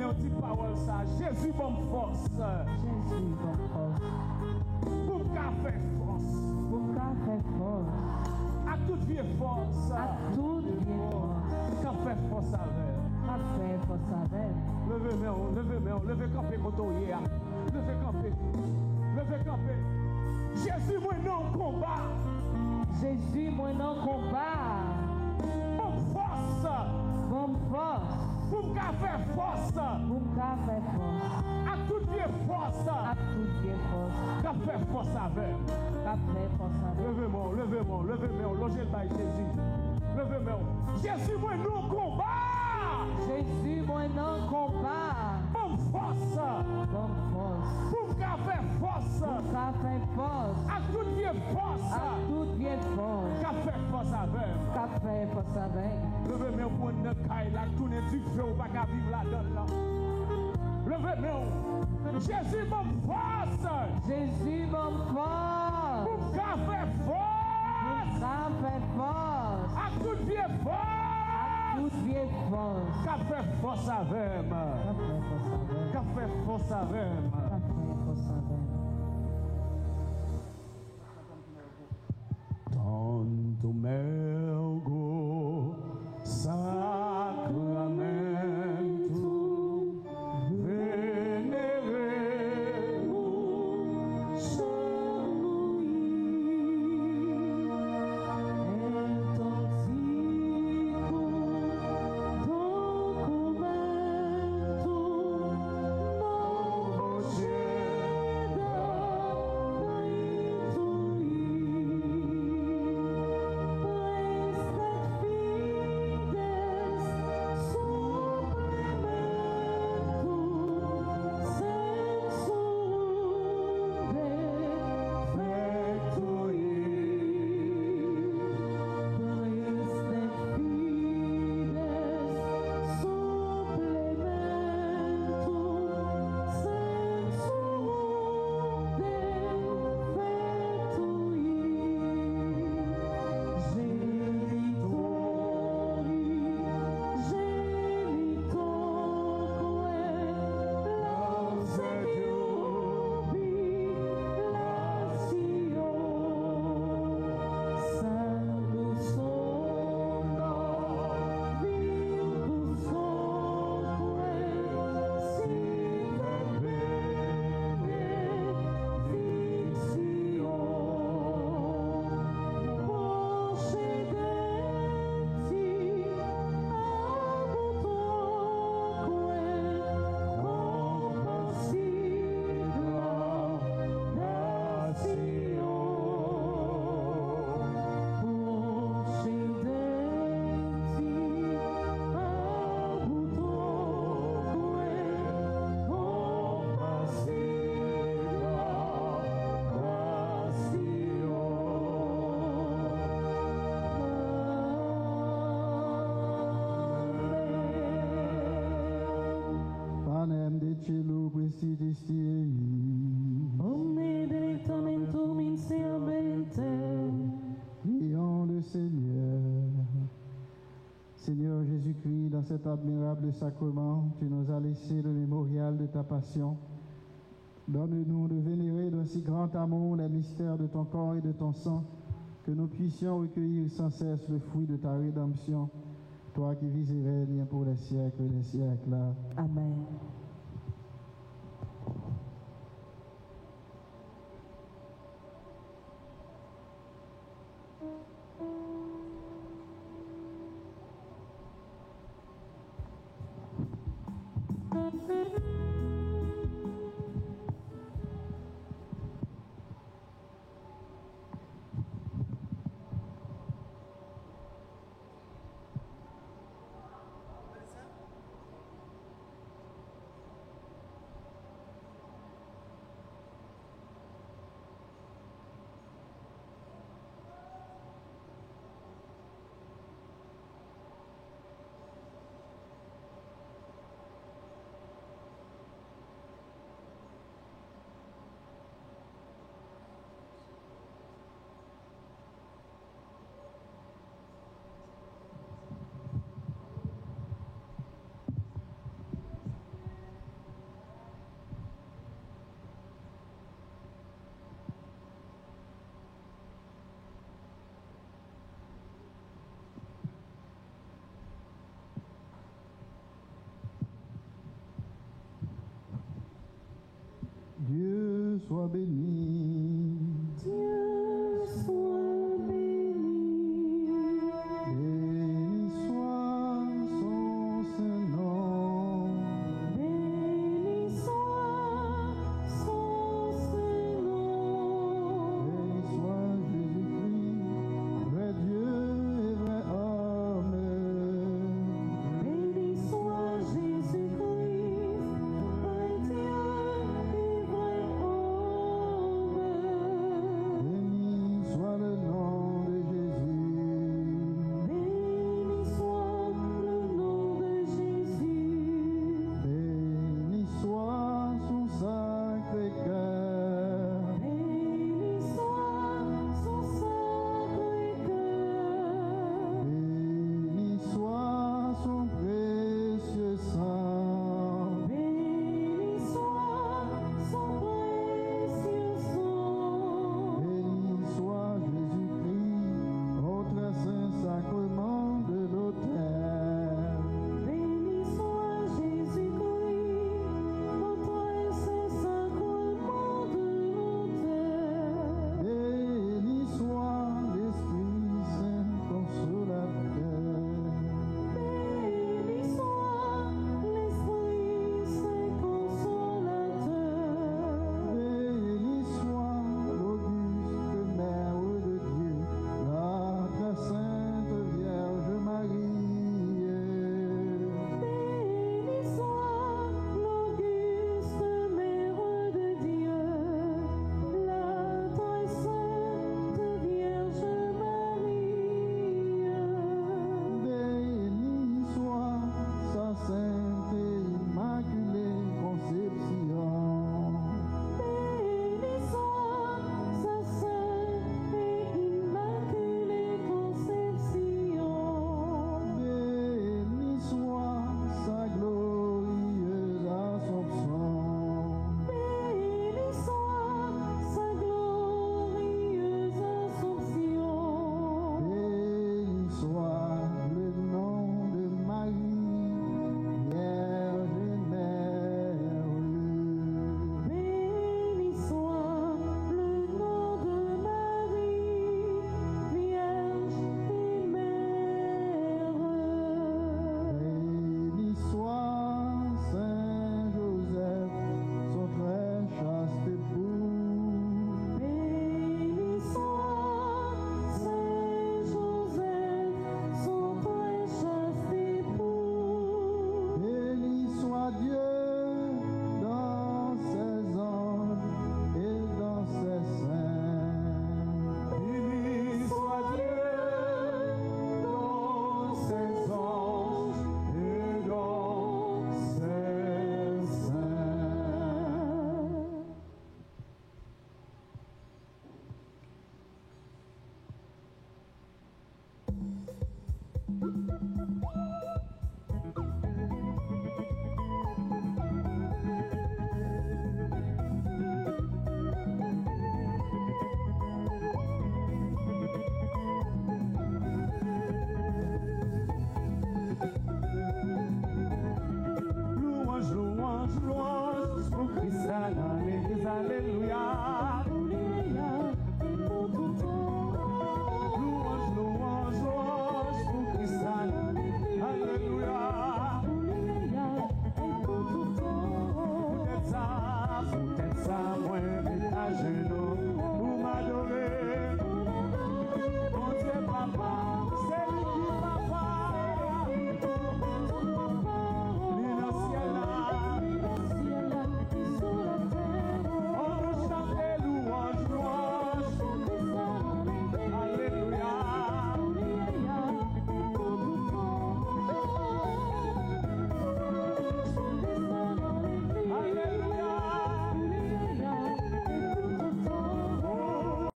remets une petite parole ça. Jésus, bonne force. Jésus, bonne force. Pour qu'à faire force. Pour qu'à faire force. À toute vieille force. À toute vieille force. Qu'à faire force avec. Qu'à faire force avec. Levez camper quand on y est. Levez camper. Levez camper. Jésus, moi non combat. Jésus, moi non combat. Bonne force. Bonne force. Pour qu'à faire force. Pour qu'à faire force. À toute vieille force. À toute vieille force. Qu'à faire force avec. Qu'à faire force avec. Levez-moi, logez le bail Jésus. Levez-moi. Jésus, moi non combat. Jésus, moi non combat. Bonne force. Bonne force. Pour qu'à faire force. Pour qu'à faire force. À toute vieille force. À toute vieille force. Qu'à faire force avec. Qu'à faire force avec. Levez-moi pour une caille là, tournez du feu ou pas qu'à vivre là-dedans là. Levez-moi. Jésus, bonne force. Jésus, bonne force. Pour qu'à faire force. Qu'à faire force. À toute vieille force. Toute vieille force. Qu'à faire force avec. Qu'à faire force avec. Qu'à faire force avec. Qu'à faire force avec. Tanto melgo sacramento veneremos Chamo-i, entontico, documento, novo chega, Prions le Seigneur. Seigneur Jésus-Christ, dans cet admirable sacrement, tu nous as laissé le mémorial de ta passion. Donne-nous de vénérer d'un si grand amour les mystères de ton corps et de ton sang, que nous puissions recueillir sans cesse le fruit de ta rédemption, toi qui vis et règnes pour les siècles des siècles. Amen. béni. Dieu soit béni. Béni soit son Saint-Nom. Béni soit son Saint-Nom. Béni soit Jésus-Christ, vrai Dieu et vrai homme. Béni soit Jésus-Christ, vrai Dieu et vrai homme. Béni soit le nom de Jésus. Béni soit le nom de Jésus. Béni soit son sacré cœur. Béni soit son Sacré-Cœur. Béni soit son précieux sang. Béni soit son précieux sang. Béni soit Jésus-Christ, au très saint sacrement de l'autel. Béni soit Jésus-Christ, notre saint sacrement de l'autel. Béni soit l'Esprit Saint consolateur. Béni soit l'Esprit Saint consolateur. Béni soit l'auguste Mère de Dieu, la très sainte Vierge Marie. Béni soit l'auguste Mère de Dieu, la très sainte Vierge Marie. Béni soit sa sainte et immaculée conception. Béni soit sa sainte et immaculée conception. Béni soit sa glorieuse Assomption. Béni soit sa glorieuse Assomption. Béni soit le nom de Marie, Vierge et Mère. Béni soit le nom de Marie, Vierge et Mère. Béni soit Saint Joseph, son très chaste époux. Béni soit Saint Joseph, son très chaste époux. Béni soit Dieu dans ses anges et dans ses saints. Béni soit Dieu dans ses anges et dans ses saints. Louange, louange, louange pour Christ à l'église, alléluia.